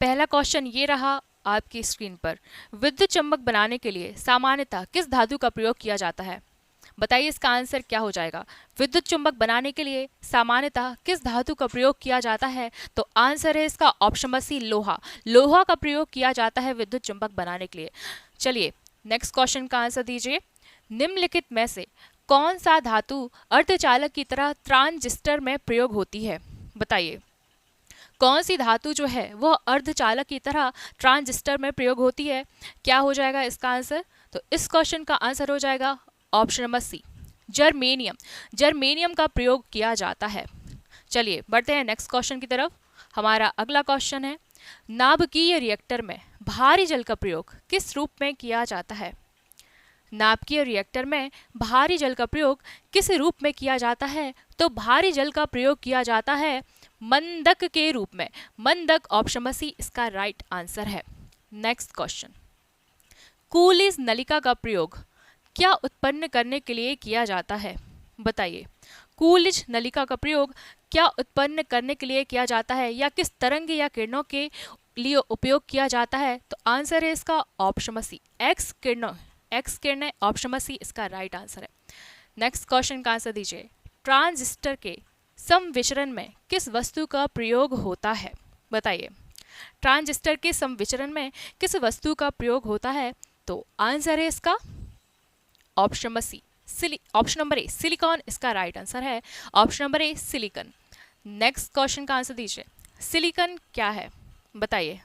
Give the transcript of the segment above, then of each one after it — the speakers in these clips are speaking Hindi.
पहला क्वेश्चन ये रहा आपकी स्क्रीन पर। विद्युत चुंबक बनाने के लिए सामान्यतः किस धातु का प्रयोग किया जाता है? बताइए इसका आंसर क्या हो जाएगा। विद्युत चुंबक बनाने के लिए सामान्यतः किस धातु का प्रयोग किया जाता है? तो आंसर है इसका ऑप्शन नंबर सी, लोहा। लोहा का प्रयोग किया जाता है विद्युत चुंबक बनाने के लिए। चलिए नेक्स्ट क्वेश्चन का आंसर दीजिए। निम्नलिखित में से कौन सा धातु अर्धचालक की तरह ट्रांजिस्टर में प्रयोग होती है? बताइए कौन सी धातु जो है वह अर्धचालक की तरह ट्रांजिस्टर में प्रयोग होती है? क्या हो जाएगा इसका आंसर? तो इस क्वेश्चन का आंसर हो जाएगा option number C, germanium. Germanium का प्रयोग किया जाता है। चलिए बढ़ते हैं नेक्स्ट क्वेश्चन की तरफ। हमारा अगला क्वेश्चन है, नाभिकीय रिएक्टर में भारी जल का प्रयोग किस रूप में किया जाता है? नाभिकीय रिएक्टर में भारी जल का प्रयोग किस रूप में किया जाता है? तो भारी जल का प्रयोग किया जाता है मंदक के रूप में। मंदक ऑप्शन नंबर सी इसका राइट आंसर है। नेक्स्ट क्वेश्चन, कूलिज नलिका का प्रयोग क्या उत्पन्न करने के लिए किया जाता है? बताइए कूलिज नलिका का प्रयोग क्या उत्पन्न करने के लिए किया जाता है या किस तरंग या किरणों के लिए उपयोग किया जाता है? तो आंसर है इसका ऑप्शन नंबर सी, एक्स किरणों। एक्स किरणें ऑप्शन नंबर सी इसका राइट आंसर है। नेक्स्ट क्वेश्चन का आंसर दीजिए। ट्रांजिस्टर के समविचरण में किस वस्तु का प्रयोग होता है? बताइए ट्रांजिस्टर के समविचरण में किस वस्तु का प्रयोग होता है? तो आंसर है इसका option number C, option number A, silicon इसका राइट आंसर है। Option number A, silicon. Next question का आंसर दीजिए। सिलिकॉन क्या है? बताइए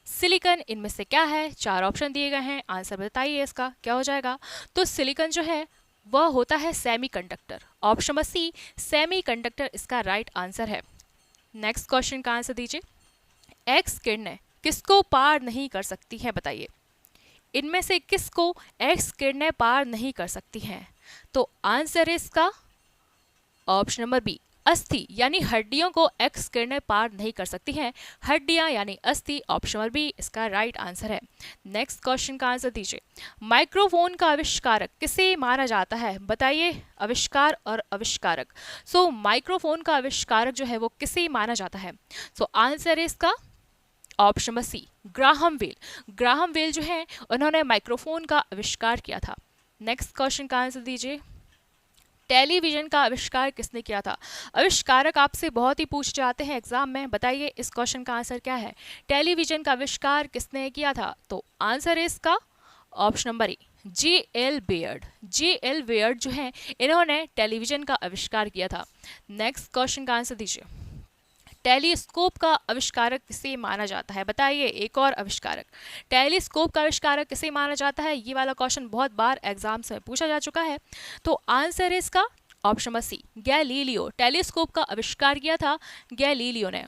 सिलिकॉन इनमें से क्या है? चार ऑप्शन दिए गए हैं, आंसर बताइए इसका क्या हो जाएगा। तो सिलिकॉन जो है वह होता है semiconductor. Option number C, semiconductor इसका राइट आंसर है। नेक्स्ट क्वेश्चन का आंसर दीजिए। एक्स किरणें किसको पार नहीं कर सकती है? बताइए इनमें से किसको एक्स किरणें पार नहीं कर सकती हैं? तो आंसर है इसका ऑप्शन नंबर बी, अस्थि यानी हड्डियों को एक्स किरणें पार नहीं कर सकती हैं। हड्डियां यानी अस्थि, ऑप्शन नंबर बी इसका राइट आंसर है। नेक्स्ट क्वेश्चन का आंसर दीजिए। माइक्रोफोन का आविष्कारक किसे माना जाता है? बताइए आविष्कार और आविष्कारक। सो माइक्रोफोन का आविष्कारक जो है वो किसे माना जाता है? सो आंसर है इसका option number C, Graham Bell. Graham Bell जो है उन्होंने माइक्रोफोन का आविष्कार किया था। नेक्स्ट क्वेश्चन का आंसर दीजिए। टेलीविजन का आविष्कार किसने किया था? आविष्कारक आपसे बहुत ही पूछ जाते हैं एग्जाम में। बताइए इस क्वेश्चन का आंसर क्या है? टेलीविजन का आविष्कार किसने किया था? तो आंसर है इसका option number A, J L. Baird. J L. Baird जो है इन्होंने टेलीविजन का आविष्कार किया था। नेक्स्ट क्वेश्चन का आंसर दीजिए। टेलीस्कोप का आविष्कारक किसे माना जाता है? बताइए एक और आविष्कारक। टेलीस्कोप का आविष्कारक किसे माना जाता है? ये वाला क्वेश्चन बहुत बार एग्जाम्स में पूछा जा चुका है। तो आंसर है इसका option number C, Galileo. Telescope का आविष्कार किया था गैलीलियो ने।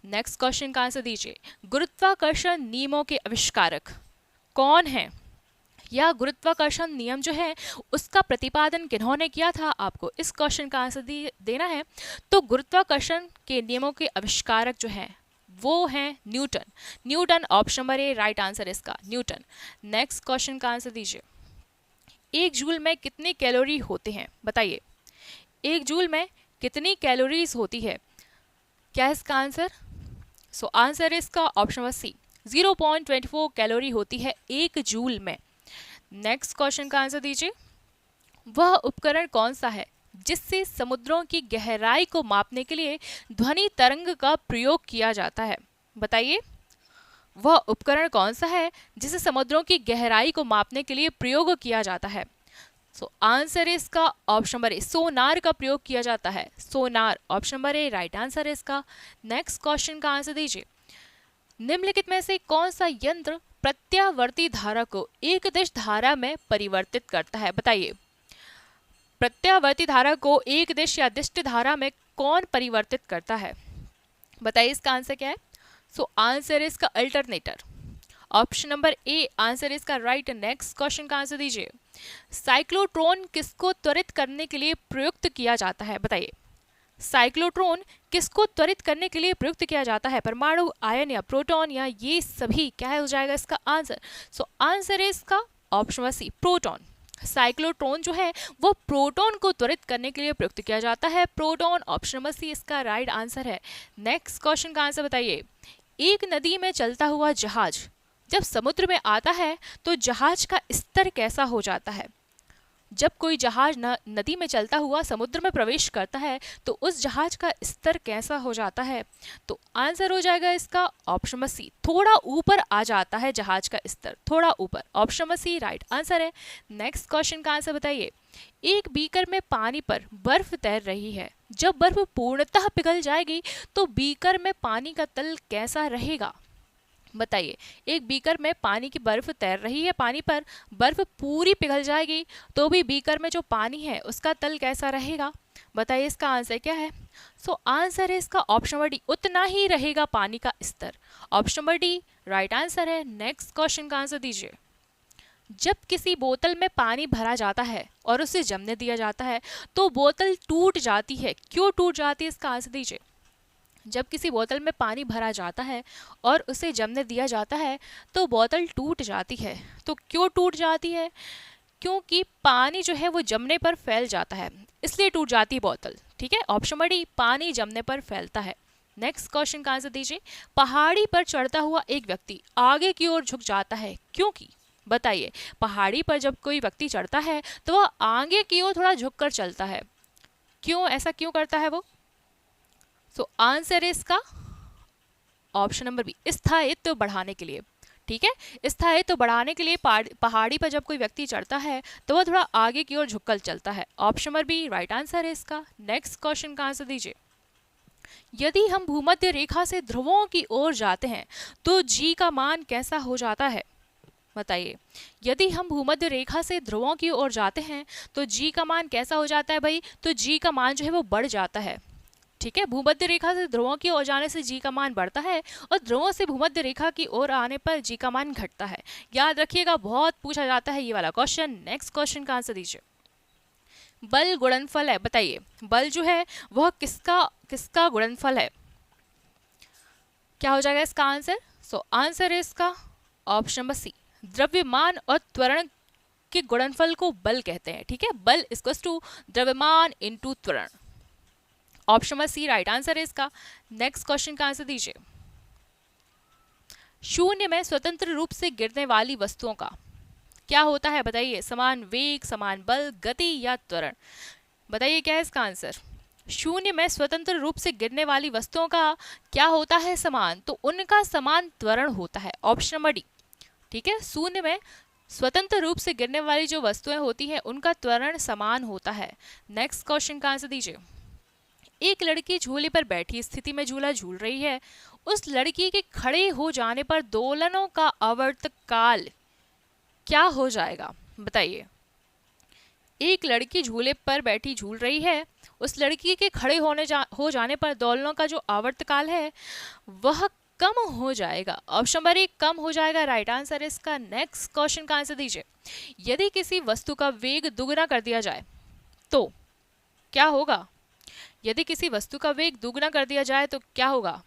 नेक्स्ट क्वेश्चन का आंसर दीजिए। गुरुत्वाकर्षण नियमों के आविष्कारक कौन हैं? या गुरुत्वाकर्षण नियम जो है उसका प्रतिपादन किन्होंने किया था? आपको इस क्वेश्चन का आंसर देना है। तो गुरुत्वाकर्षण के नियमों के आविष्कारक जो हैं वो हैं Newton. Newton option number A right answer इसका, न्यूटन। नेक्स्ट क्वेश्चन का आंसर दीजिए। एक जूल में कितने कैलोरी होते हैं? बताइए एक जूल में कितनी कैलोरीज होती है? क्या है इसका आंसर? सो आंसर इसका ऑप्शन नंबर सी, 0.24 कैलोरी होती है एक जूल में। नेक्स्ट क्वेश्चन का आंसर दीजिए। वह उपकरण कौन सा है जिससे समुद्रों की गहराई को मापने के लिए ध्वनि तरंग का प्रयोग किया जाता है? बताइए वह उपकरण कौन सा है जिसे समुद्रों की गहराई को मापने के लिए प्रयोग किया जाता है? सो आंसर है इसका ऑप्शन नंबर ए, सोनार का प्रयोग किया जाता है। Sonar option number A right answer है इसका। नेक्स्ट क्वेश्चन का आंसर दीजिए। निम्नलिखित में से कौन सा यंत्र प्रत्यावर्ती धारा को एकदिश धारा में परिवर्तित करता है? बताइए प्रत्यावर्ती धारा को एक दिश या दिष्ट धारा में कौन परिवर्तित करता है? बताइए इसका आंसर क्या है? सो आंसर इसका alternator. Option number A answer इसका राइट। नेक्स्ट क्वेश्चन का आंसर दीजिए। साइक्लोट्रॉन किसको त्वरित करने के लिए प्रयुक्त किया जाता है? बताइए साइक्लोट्रॉन किसको त्वरित करने के लिए प्रयुक्त किया जाता है? परमाणु, आयन या प्रोटॉन या ये सभी? क्या हो जाएगा इसका आंसर? सो आंसर है इसका ऑप्शन सी, प्रोटॉन। साइक्लोट्रॉन जो है वो प्रोटॉन को त्वरित करने के लिए प्रयुक्त किया जाता है। प्रोटॉन ऑप्शन नंबर सी इसका राइट आंसर है। नेक्स्ट क्वेश्चन का आंसर बताइए। एक नदी में चलता हुआ जहाज जब समुद्र में आता है तो जहाज का स्तर कैसा हो जाता है? जब कोई जहाज नदी में चलता हुआ समुद्र में प्रवेश करता है तो उस जहाज का स्तर कैसा हो जाता है? तो आंसर हो जाएगा इसका ऑप्शन नंबर सी, थोड़ा ऊपर आ जाता है जहाज का स्तर, थोड़ा ऊपर। Option number C right answer है। नेक्स्ट क्वेश्चन का आंसर बताइए। एक बीकर में पानी पर बर्फ तैर रही है, जब बर्फ पूर्णतः पिघल जाएगी तो बीकर में पानी का तल कैसा रहेगा? बताइए, एक बीकर में पानी की बर्फ तैर रही है, पानी पर बर्फ पूरी पिघल जाएगी तो भी बीकर में जो पानी है उसका तल कैसा रहेगा? बताइए इसका आंसर क्या है? सो आंसर है इसका ऑप्शन नंबर डी, उतना ही रहेगा पानी का स्तर। Option number D right answer है। नेक्स्ट क्वेश्चन का आंसर दीजिए। जब किसी बोतल में पानी भरा जाता है और उसे जमने दिया जाता है तो बोतल टूट जाती है, क्यों टूट जाती है? इसका आंसर दीजिए। जब किसी बोतल में पानी भरा जाता है और उसे जमने दिया जाता है तो बोतल टूट जाती है, तो क्यों टूट जाती है? क्योंकि पानी जो है वो जमने पर फैल जाता है, इसलिए टूट जाती है बोतल। ठीक है, ऑप्शन नंबर डी, पानी जमने पर फैलता है। नेक्स्ट क्वेश्चन का आंसर दीजिए। पहाड़ी पर चढ़ता हुआ एक व्यक्ति आगे की ओर झुक जाता है, क्योंकि? बताइए, पहाड़ी पर जब कोई व्यक्ति चढ़ता है तो वह आगे की ओर थोड़ा झुक कर चलता है, क्यों? ऐसा क्यों करता है वो? सो आंसर है इसका ऑप्शन नंबर बी, स्थायित्व बढ़ाने के लिए। ठीक है, स्थायित्व बढ़ाने के लिए पहाड़ी पर जब कोई व्यक्ति चढ़ता है तो वह थोड़ा आगे की ओर झुककर चलता है। Option number B right answer है इसका। नेक्स्ट क्वेश्चन का आंसर दीजिए। यदि हम भूमध्य रेखा से ध्रुवों की ओर जाते हैं तो जी का मान कैसा हो जाता है? बताइए, यदि हम भूमध्य रेखा से ध्रुवों की ओर जाते हैं तो जी का मान कैसा हो जाता है भाई? तो जी का मान जो है वो बढ़ जाता है। ठीक है, भूमध्य रेखा से ध्रुवों की ओर जाने से जी का मान बढ़ता है और ध्रुवों से भूमध्य रेखा की ओर आने पर जी का मान घटता है। याद रखिएगा, बहुत पूछा जाता है ये वाला क्वेश्चन। नेक्स्ट क्वेश्चन का आंसर दीजिए। बल गुणनफल है, बताइए बल जो है वह किसका गुणनफल है? क्या हो जाएगा इसका आंसर? सो आंसर है इसका ऑप्शन नंबर सी, द्रव्यमान और त्वरण के गुणनफल को बल कहते हैं। ठीक है, बल इक्वल्स टू द्रव्यमान इनटू त्वरण। Option number C right answer है इसका। नेक्स्ट क्वेश्चन का आंसर दीजिए। शून्य में स्वतंत्र रूप से गिरने वाली वस्तुओं का क्या होता है? बताइए, समान वेग, समान बल, गति या त्वरण? बताइए क्या है इसका आंसर? शून्य में स्वतंत्र रूप से गिरने वाली वस्तुओं का क्या होता है? समान, तो उनका समान त्वरण होता है। Option number D. ठीक है, शून्य में स्वतंत्र रूप से गिरने वाली जो वस्तुएं होती हैं उनका त्वरण समान होता है। नेक्स्ट क्वेश्चन का आंसर दीजिए। एक लड़की झूले पर बैठी स्थिति में झूला झूल रही है, उस लड़की के खड़े हो जाने पर दोलनों का आवर्तकाल क्या हो जाएगा? बताइए, एक लड़की झूले पर बैठी झूल रही है, उस लड़की के खड़े हो जाने पर दोलनों का जो आवर्तकाल है वह कम हो जाएगा। ऑप्शन नंबर ए कम हो जाएगा, राइट आंसर इसका। नेक्स्ट क्वेश्चन का आंसर दीजिए। यदि किसी वस्तु का वेग दुगना कर दिया जाए तो क्या होगा? यदि किसी वस्तु का वेग दुगना कर दिया जाए तो क्या होगा?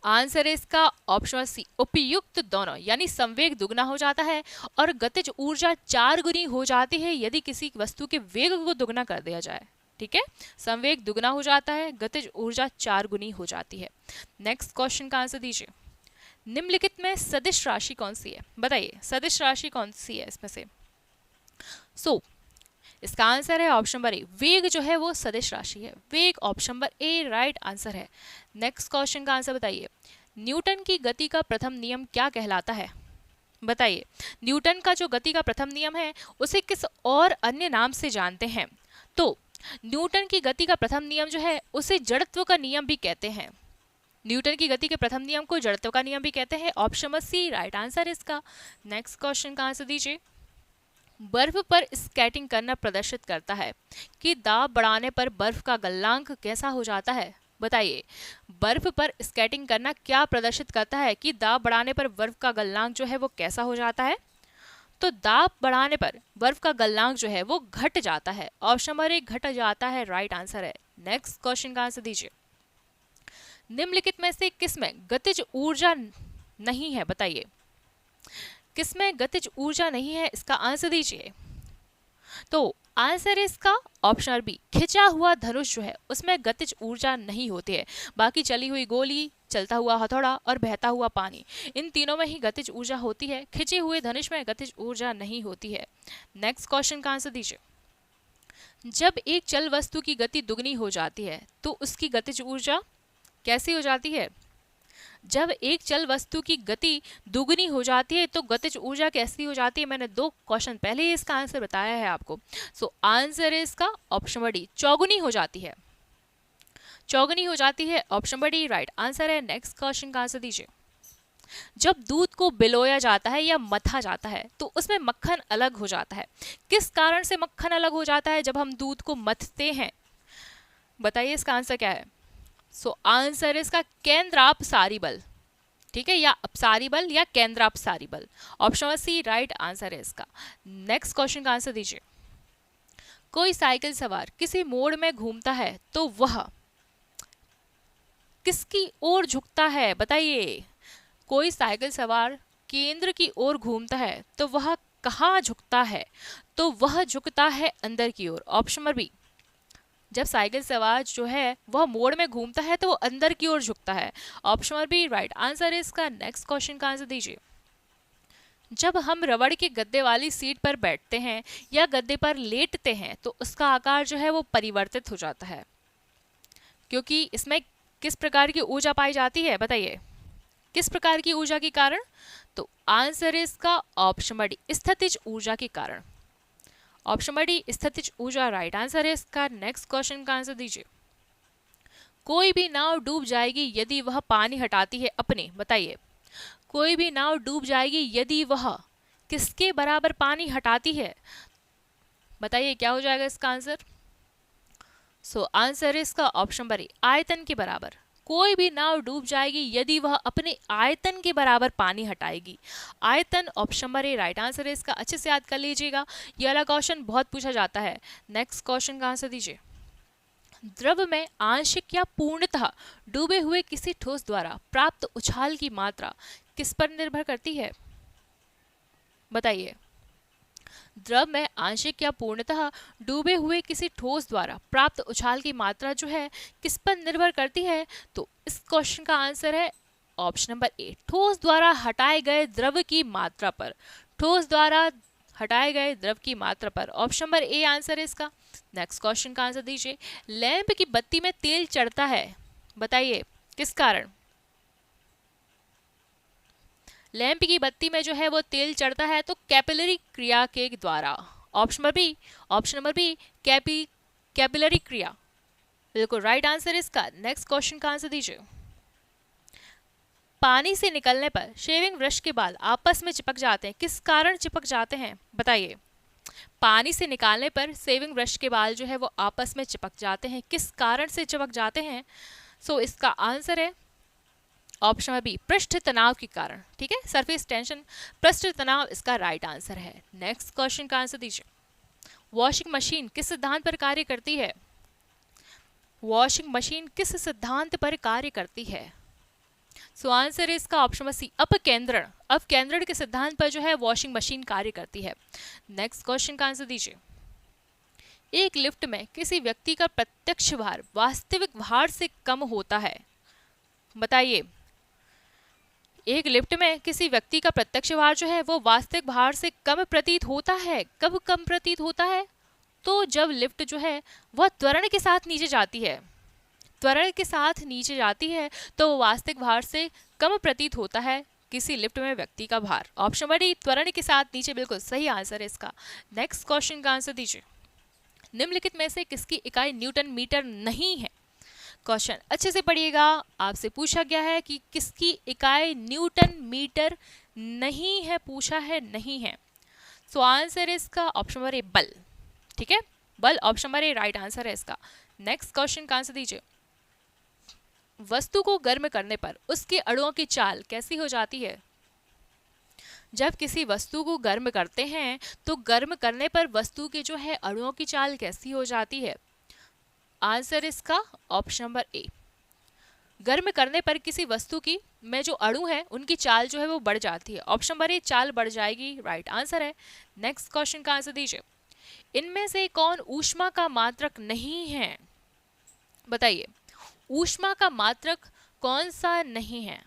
आंसर है इसका ऑप्शन सी, उपयुक्त दोनों, यानी संवेग दुगना हो जाता है और गतिज ऊर्जा 4 गुनी हो जाती है यदि किसी वस्तु के वेग को दुगना कर दिया जाए। ठीक है, संवेग दुगना हो जाता है, गतिज ऊर्जा 4 गुनी हो जाती है। नेक्स्ट क्वेश्चन का आंसर दीजिए। निम्नलिखित में सदिश राशि कौन सी है? बताइए, सदिश राशि कौन सी है इसमें से? इसका आंसर है ऑप्शन नंबर ए, वेग जो है वो सदिश राशि है। वेग option number A right answer है। नेक्स्ट क्वेश्चन का आंसर बताइए। न्यूटन की गति का प्रथम नियम क्या कहलाता है? बताइए, न्यूटन का जो गति का प्रथम नियम है उसे किस और अन्य नाम से जानते हैं? तो न्यूटन की गति का प्रथम नियम जो है उसे जड़त्व का नियम भी कहते हैं। न्यूटन की गति के प्रथम नियम को जड़त्व का नियम भी कहते हैं। Option number C right answer इसका। नेक्स्ट क्वेश्चन का आंसर दीजिए। बर्फ पर स्केटिंग करना प्रदर्शित करता है कि दाब बढ़ाने पर बर्फ का गलनांक कैसा हो जाता है? बताइए, बर्फ पर स्केटिंग करना क्या प्रदर्शित करता है कि दाब बढ़ाने पर बर्फ का गलनांक जो है वो कैसा हो जाता है? तो दाब बढ़ाने पर बर्फ का गलनांक जो है वो घट जाता है। ऑप्शन नंबर ए घट जाता है, राइट आंसर है। नेक्स्ट क्वेश्चन का आंसर दीजिए। निम्नलिखित में से किसमें गतिज ऊर्जा नहीं है? बताइए, किसमें गतिज ऊर्जा नहीं है? इसका आंसर दीजिए। तो आंसर इसका ऑप्शन बी, खिंचा हुआ धनुष जो है उसमें गतिज ऊर्जा नहीं होती है। बाकी चली हुई गोली, चलता हुआ हथौड़ा और बहता हुआ पानी, इन तीनों में ही गतिज ऊर्जा होती है, खिंचे हुए धनुष में गतिज ऊर्जा नहीं होती है। नेक्स्ट क्वेश्चन का आंसर दीजिए। जब एक चल वस्तु की गति दुगनी हो जाती है तो उसकी गतिज ऊर्जा कैसी हो जाती है? जब एक चल वस्तु की गति दुगनी हो जाती है तो गतिज ऊर्जा कैसी हो जाती है? मैंने 2 क्वेश्चन पहले ही इसका आंसर बताया है आपको। सो आंसर है इसका ऑप्शन डी, चौगुनी हो जाती है। चौगुनी हो जाती है, ऑप्शन डी राइट आंसर है। नेक्स्ट क्वेश्चन का आंसर दीजिए। जब दूध को बिलोया जाता है या मथा जाता है तो उसमें मक्खन अलग हो जाता है, किस कारण से मक्खन अलग हो जाता है जब हम दूध को मथते हैं? बताइए इसका आंसर क्या है? सो आंसर इसका केंद्रापसारी बल, ठीक है, या अपसारी बल या केंद्रापसारी बल, ऑप्शन सी राइट आंसर है इसका। नेक्स्ट क्वेश्चन का आंसर दीजिए। कोई साइकिल सवार किसी मोड़ में घूमता है तो वह किसकी ओर झुकता है? बताइए। कोई साइकिल सवार केंद्र की ओर घूमता है तो वह कहाँ झुकता है? तो वह झुकता है अंदर की ओर, ऑप्शन नंबर बी। जब साइकिल सवार जो है वह मोड़ में घूमता है तो वो अंदर की ओर झुकता है, option number B right answer है इसका। नेक्स्ट क्वेश्चन का आंसर दीजिए। जब हम रबड़ के गद्दे वाली सीट पर बैठते हैं या गद्दे पर लेटते हैं तो उसका आकार जो है वो परिवर्तित हो जाता है, क्योंकि इसमें किस प्रकार की ऊर्जा पाई जाती है? बताइए किस प्रकार की ऊर्जा के कारण? तो आंसर है इसका ऑप्शन डी, स्थितिज ऊर्जा के कारण, ऑप्शन डी स्थितिज ऊर्जा राइट आंसर है इसका। नेक्स्ट क्वेश्चन का आंसर दीजिए। कोई भी नाव डूब जाएगी यदि वह पानी हटाती है अपने, बताइए। कोई भी नाव डूब जाएगी यदि वह किसके बराबर पानी हटाती है? बताइए क्या हो जाएगा इसका आंसर? सो आंसर है इसका ऑप्शन नंबर ए, आयतन के बराबर। कोई भी नाव डूब जाएगी यदि वह अपने आयतन के बराबर पानी हटाएगी। आयतन option number A right answer है इसका। अच्छे से याद कर लीजिएगा, यह वाला क्वेश्चन बहुत पूछा जाता है। नेक्स्ट क्वेश्चन का आंसर दीजिए। द्रव में आंशिक या पूर्णतः डूबे हुए किसी ठोस द्वारा प्राप्त उछाल की मात्रा किस पर निर्भर करती है? बताइए। द्रव में आंशिक या पूर्णतः डूबे हुए किसी ठोस द्वारा प्राप्त उछाल की मात्रा जो है किस पर निर्भर करती है? तो इस क्वेश्चन का आंसर है ऑप्शन नंबर ए, ठोस द्वारा हटाए गए द्रव की मात्रा पर। ठोस द्वारा हटाए गए द्रव की मात्रा पर, ऑप्शन नंबर ए आंसर है इसका। नेक्स्ट क्वेश्चन का आंसर दीजिए। लैंप की बत्ती में तेल चढ़ता है, बताइए किस कारण? लैंप की बत्ती में जो है वो तेल चढ़ता है तो कैपिलरी क्रिया के द्वारा, ऑप्शन नंबर बी कैपिलरी क्रिया, बिल्कुल राइट आंसर इसका। नेक्स्ट क्वेश्चन का आंसर दीजिए। पानी से निकलने पर शेविंग ब्रश के बाल आपस में चिपक जाते हैं, किस कारण चिपक जाते हैं? बताइए। पानी से निकालने पर शेविंग ब्रश के बाल जो है वो आपस में चिपक जाते हैं, किस कारण से चिपक जाते हैं? सो इसका आंसर है ऑप्शन नंबर बी, पृष्ठ तनाव के कारण, ठीक है, सरफेस टेंशन, पृष्ठ तनाव इसका राइट आंसर है। नेक्स्ट क्वेश्चन का आंसर दीजिए। वॉशिंग मशीन किस सिद्धांत पर कार्य करती है? वॉशिंग मशीन किस सिद्धांत पर कार्य करती है? सो आंसर है इसका ऑप्शन नंबर सी, अपकेंद्रण। अपकेंद्रण के सिद्धांत पर जो है वॉशिंग मशीन कार्य करती है। नेक्स्ट क्वेश्चन का आंसर दीजिए। एक लिफ्ट में किसी व्यक्ति का प्रत्यक्ष भार वास्तविक भार से कम होता है, बताइए। एक लिफ्ट में किसी व्यक्ति का प्रत्यक्ष भार जो है वो वास्तविक भार से कम प्रतीत होता है, कब कम प्रतीत होता है? तो जब लिफ्ट जो है वह त्वरण के साथ नीचे जाती है। त्वरण के साथ नीचे जाती है तो वास्तविक भार से कम प्रतीत होता है किसी लिफ्ट में व्यक्ति का भार, ऑप्शन नंबर डी त्वरण के साथ नीचे, बिल्कुल सही आंसर है इसका। नेक्स्ट क्वेश्चन का आंसर दीजिए। निम्नलिखित में से किसकी इकाई न्यूटन मीटर नहीं है? क्वेश्चन अच्छे से पढ़िएगा, आपसे पूछा गया है कि किसकी इकाई न्यूटन मीटर नहीं है, पूछा है नहीं है। सो आंसर है इसका ऑप्शन नंबर ए, बल, ठीक है, बल, option number A right answer है इसका। नेक्स्ट क्वेश्चन का आंसर दीजिए। वस्तु को गर्म करने पर उसके अणुओं की चाल कैसी हो जाती है? जब किसी वस्तु को गर्म करते हैं तो गर्म करने पर वस्तु के जो है अणुओं की चाल कैसी हो जाती है? आंसर इसका ऑप्शन नंबर ए, गर्म करने पर किसी वस्तु की में जो अणु है उनकी चाल जो है वो बढ़ जाती है, ऑप्शन नंबर ए चाल बढ़ जाएगी, राइट आंसर है। नेक्स्ट क्वेश्चन का आंसर दीजिए। इनमें से कौन ऊष्मा का मात्रक नहीं है? बताइए। ऊष्मा का मात्रक कौन सा नहीं है?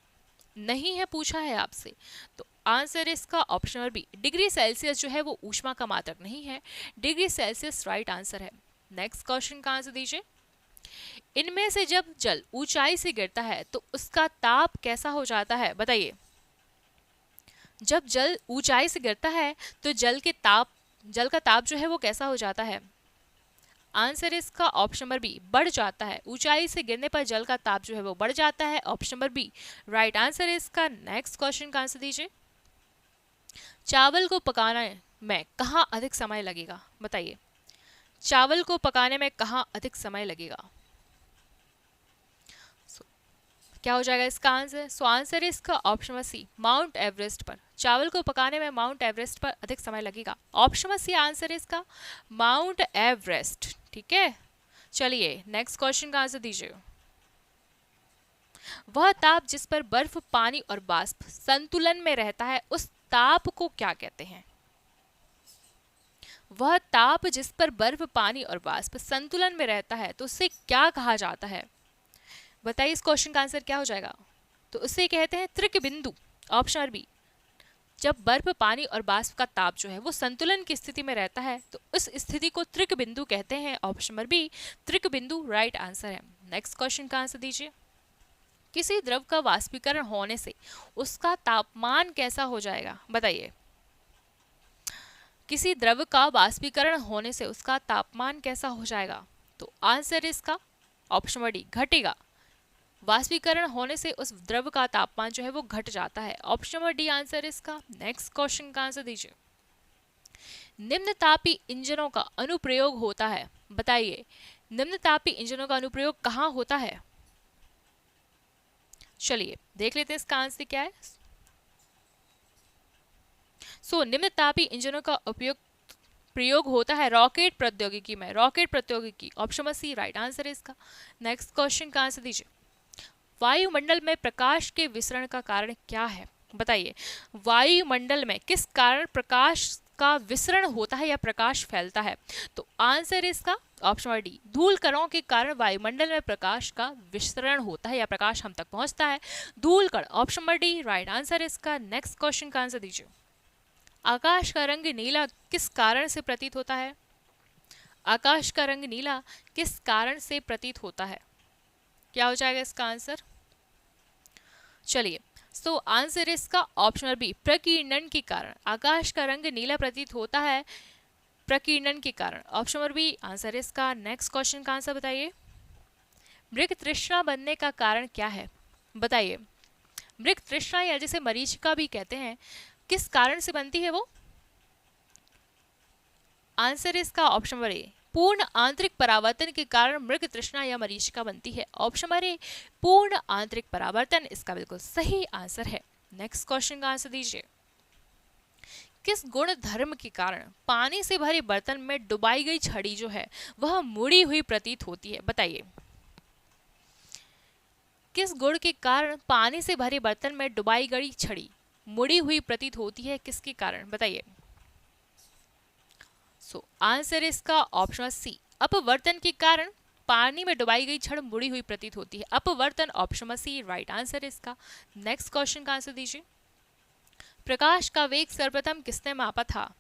नहीं है पूछा है आपसे, तो आंसर इसका option number B, degree Celsius जो है वो ऊष्मा का मात्रक नहीं है। डिग्री सेल्सियस राइट आंसर है। नेक्स्ट क्वेश्चन का आंसर दीजिए। इनमें से जब जल ऊंचाई से गिरता है तो उसका ताप कैसा हो जाता है? बताइए। जब जल ऊंचाई से गिरता है तो जल का ताप जो है वो कैसा हो जाता है? आंसर इसका ऑप्शन नंबर बी, बढ़ जाता है। ऊंचाई से गिरने पर जल का ताप जो है वो बढ़ जाता है। Option number B right answer इसका। नेक्स्ट क्वेश्चन का आंसर दीजिए। चावल को पकाने में कहाँ अधिक समय लगेगा? बताइए। चावल को पकाने में कहाँ अधिक समय लगेगा? क्या हो जाएगा इसका आंसर? सो आंसर इसका option number C, Mount Everest पर। चावल को पकाने में माउंट एवरेस्ट पर अधिक समय लगेगा। ऑप्शन नंबर सी आंसर इसका, माउंट एवरेस्ट। ठीक है, चलिए नेक्स्ट क्वेश्चन का आंसर दीजिए। वह ताप जिस पर बर्फ, पानी और वाष्प संतुलन में रहता है उस ताप को क्या कहते हैं? वह ताप जिस पर बर्फ, पानी और वाष्प संतुलन में रहता है तो उसे क्या कहा जाता है? बताइए इस क्वेश्चन का आंसर क्या हो जाएगा? तो उसे कहते हैं त्रिक बिंदु। ऑप्शन नंबर बी, जब बर्फ, पानी और वाष्प का ताप जो है वो संतुलन की स्थिति में रहता है तो उस स्थिति को त्रिक बिंदु कहते हैं। ऑप्शन नंबर बी, त्रिक बिंदु राइट आंसर है। नेक्स्ट क्वेश्चन का आंसर दीजिए। किसी द्रव का वाष्पीकरण होने से उसका तापमान कैसा हो जाएगा? बताइए। किसी द्रव का वाष्पीकरण होने से उसका तापमान कैसा हो जाएगा? तो आंसर इसका ऑप्शन नंबर डी, घटेगा। वाष्पीकरण होने से उस द्रव का तापमान जो है वो घट जाता है। ऑप्शन नंबर डी आंसर इसका। नेक्स्ट क्वेश्चन का आंसर दीजिए। निम्नतापी इंजनों का अनुप्रयोग होता है। बताइए, निम्नतापी इंजनों का अनुप्रयोग कहाँ होता है? चलिए देख लेते हैं इसका आंसर क्या है। सो निम्नतापी इंजनों का प्रयोग होता है रॉकेट प्रौद्योगिकी में। रॉकेट प्रौद्योगिकी, option number C right answer है इसका। नेक्स्ट क्वेश्चन का आंसर दीजिए। वायुमंडल में प्रकाश के विसरण का कारण क्या है? बताइए। वायुमंडल में किस कारण प्रकाश का विसरण होता है या प्रकाश फैलता है? तो आंसर इसका ऑप्शन नंबर डी, धूल कणों के कारण वायुमंडल में प्रकाश का विसरण होता है या प्रकाश हम तक पहुंचता है। धूल कण, option number D right answer इसका। नेक्स्ट क्वेश्चन का आंसर दीजिए। आकाश का रंग नीला किस कारण से प्रतीत होता है? आकाश का रंग नीला किस कारण से प्रतीत होता है? क्या हो जाएगा इसका आंसर? चलिए, सो आंसर इसका ऑप्शन नंबर बी, प्रकीर्णन के कारण। आकाश का रंग नीला प्रतीत होता है प्रकीर्णन के कारण। ऑप्शन नंबर बी आंसर इसका। नेक्स्ट क्वेश्चन का आंसर बताइए। मृग तृष्णा बनने का कारण क्या है? बताइए। मृग तृष्णा या जिसे मरीचिका भी कहते हैं, किस कारण से बनती है वो? आंसर इसका ऑप्शन नंबर ए, पूर्ण आंतरिक परावर्तन के कारण मृग तृष्णा या मरीचिका बनती है। ऑप्शन नंबर ए, पूर्ण आंतरिक परावर्तन इसका बिल्कुल सही आंसर है। नेक्स्ट क्वेश्चन का आंसर दीजिए। किस गुण धर्म के कारण पानी से भरे बर्तन में डुबाई गई छड़ी जो है वह मुड़ी हुई प्रतीत होती है? बताइए। किस गुण के कारण पानी से भरे बर्तन में डुबाई गई छड़ी मुड़ी हुई प्रतीत होती है? किसके कारण? बताइए। सो आंसर इसका ऑप्शन सी, अपवर्तन के कारण पानी में डुबाई गई छड़ मुड़ी हुई प्रतीत होती है। अपवर्तन, ऑप्शन सी राइट आंसर इसका। नेक्स्ट क्वेश्चन का आंसर दीजिए। प्रकाश का वेग सर्वप्रथम किसने मापा था?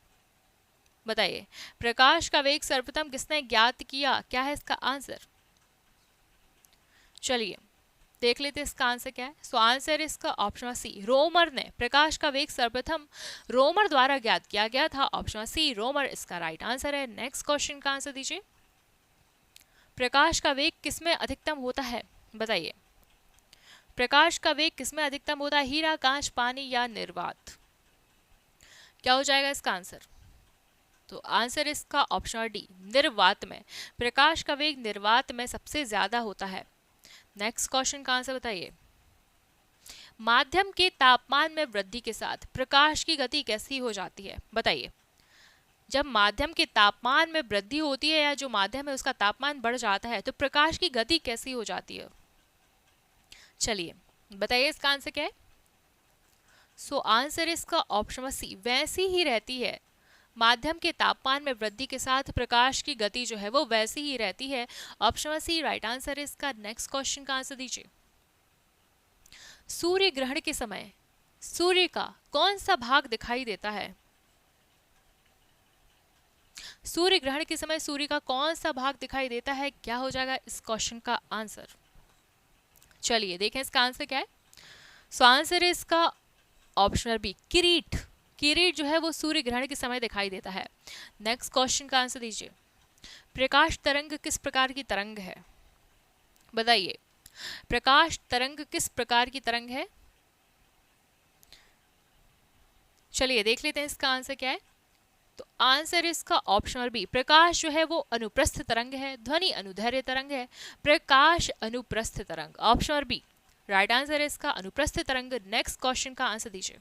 बताइए। प्रकाश का वेग सर्वप्रथम किसने ज्ञात किया? क्या है इसका आंसर? चलिए देख लेते हैं इसका आंसर क्या है। सो आंसर इसका ऑप्शन सी, रोमर ने। प्रकाश का वेग सर्वप्रथम रोमर द्वारा ज्ञात किया गया था। ऑप्शन सी रोमर इसका राइट आंसर है। नेक्स्ट क्वेश्चन का आंसर दीजिए। प्रकाश का वेग किसमें अधिकतम होता है? बताइए। प्रकाश का वेग किसमें अधिकतम होता है? हीरा, कांच, पानी या निर्वात? क्या हो जाएगा इसका आंसर? तो आंसर इसका ऑप्शन डी, निर्वात में। प्रकाश का वेग निर्वात में सबसे ज्यादा होता है। नेक्स्ट क्वेश्चन का आंसर बताइए। माध्यम के तापमान में वृद्धि के साथ प्रकाश की गति कैसी हो जाती है? बताइए। जब माध्यम के तापमान में वृद्धि होती है या जो माध्यम है उसका तापमान बढ़ जाता है तो प्रकाश की गति कैसी हो जाती है? चलिए बताइए इसका आंसर क्या है। सो आंसर इसका ऑप्शन सी, वैसी ही रहती है। माध्यम के तापमान में वृद्धि के साथ प्रकाश की गति जो है वो वैसी ही रहती है। ऑप्शन सी राइट आंसर इसका। नेक्स्ट क्वेश्चन का आंसर दीजिए। सूर्य ग्रहण के समय सूर्य का कौन सा भाग दिखाई देता है? सूर्य ग्रहण के समय सूर्य का कौन सा भाग दिखाई देता है? क्या हो जाएगा इस क्वेश्चन का आंसर? चलिए देखें इसका आंसर क्या है। सो आंसर है इसका ऑप्शन बी, किरीट। किरीट जो है वो सूर्य ग्रहण के समय दिखाई देता है। नेक्स्ट क्वेश्चन का आंसर दीजिए। प्रकाश तरंग किस प्रकार की तरंग है? बताइए, प्रकाश तरंग किस प्रकार की तरंग है? चलिए देख लेते हैं इसका आंसर क्या है। तो आंसर इसका ऑप्शन बी, प्रकाश जो है वो अनुप्रस्थ तरंग है, ध्वनि अनुदैर्घ्य तरंग है। प्रकाश अनुप्रस्थ तरंग, ऑप्शन बी राइट आंसर है इसका अनुप्रस्थ तरंग। नेक्स्ट क्वेश्चन का आंसर दीजिए।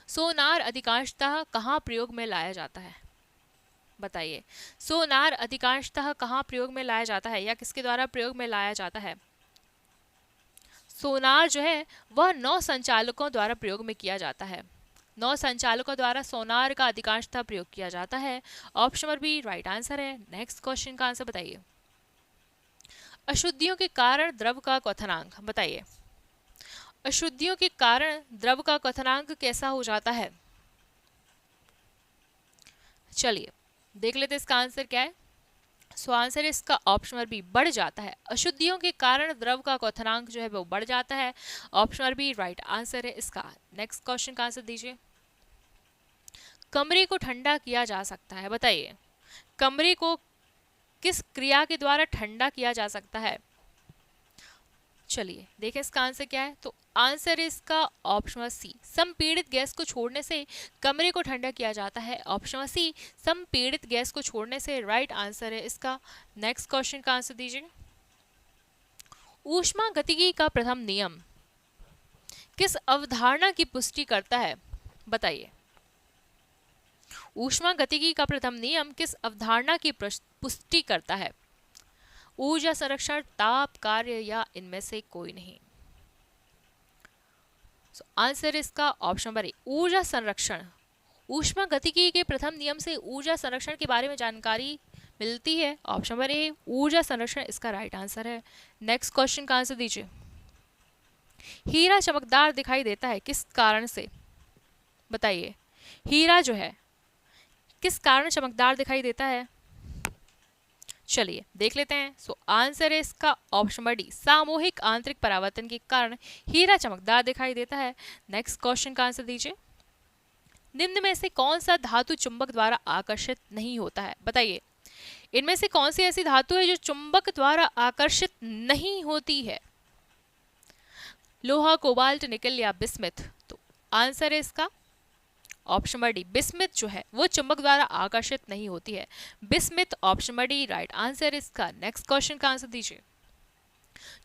सोनार अधिकांशतः कहाँ प्रयोग में लाया जाता है? बताइए, सोनार अधिकांशतः कहाँ प्रयोग में लाया जाता है या किसके द्वारा प्रयोग में लाया जाता है? सोनार जो है वह नौ संचालकों द्वारा प्रयोग में किया जाता है। नौ संचालकों द्वारा सोनार का अधिकांशतः प्रयोग किया जाता है। Option number B right answer है। नेक्स्ट क्वेश्चन का आंसर बताइए। अशुद्धियों के कारण द्रव का क्वथनांक, बताइए अशुद्धियों के कारण द्रव का क्वथनांक कैसा हो जाता है? चलिए देख लेते हैं इसका आंसर क्या है। सो आंसर इसका ऑप्शन नंबर बी, बढ़ जाता है। अशुद्धियों के कारण द्रव का क्वथनांक जो है वो बढ़ जाता है। Option number B right answer है इसका। नेक्स्ट क्वेश्चन का आंसर दीजिए। कमरे को ठंडा किया जा सकता है, बताइए कमरे को किस क्रिया के द्वारा ठंडा किया जा सकता है? चलिए देखें इसका आंसर क्या है। तो आंसर इसका ऑप्शन सी, संपीड़ित गैस को छोड़ने से कमरे को ठंडा किया जाता है। ऑप्शन सी, संपीड़ित गैस को छोड़ने से राइट आंसर है इसका। नेक्स्ट क्वेश्चन का आंसर दीजिए। ऊष्मागतिकी का प्रथम नियम किस अवधारणा की पुष्टि करता है? बताइए ऊष्मागतिकी का प्रथम नियम किस अवधारणा की पुष्टि करता है? ऊर्जा संरक्षण, ताप कार्य या इनमें से कोई नहीं। आंसर इसका ऑप्शन नंबर ए, ऊर्जा संरक्षण। ऊष्मागतिकी के प्रथम नियम से ऊर्जा संरक्षण के बारे में जानकारी मिलती है। ऑप्शन नंबर ए, ऊर्जा संरक्षण इसका राइट आंसर है। नेक्स्ट क्वेश्चन का आंसर दीजिए। हीरा चमकदार दिखाई देता है किस कारण से? बताइए हीरा जो है किस कारण चमकदार दिखाई देता है? चलिए देख लेते हैं। सो आंसर है इसका ऑप्शन नंबर डी, सामूहिक आंतरिक परावर्तन के कारण हीरा चमकदार दिखाई देता है। नेक्स्ट क्वेश्चन का आंसर दीजिए। निम्न में से कौन सा धातु चुंबक द्वारा आकर्षित नहीं होता है? बताइए इनमें से कौन सी ऐसी धातु है जो चुंबक द्वारा आकर्षित नहीं होती है? लोहा, कोबाल्ट, निकल या बिस्मिथ? तो आंसर है इसका ऑप्शन नंबर डी, बिस्मिथ जो है वो चुंबक द्वारा आकर्षित नहीं होती है। Bismuth option number D right answer इसका। नेक्स्ट क्वेश्चन का आंसर दीजिए।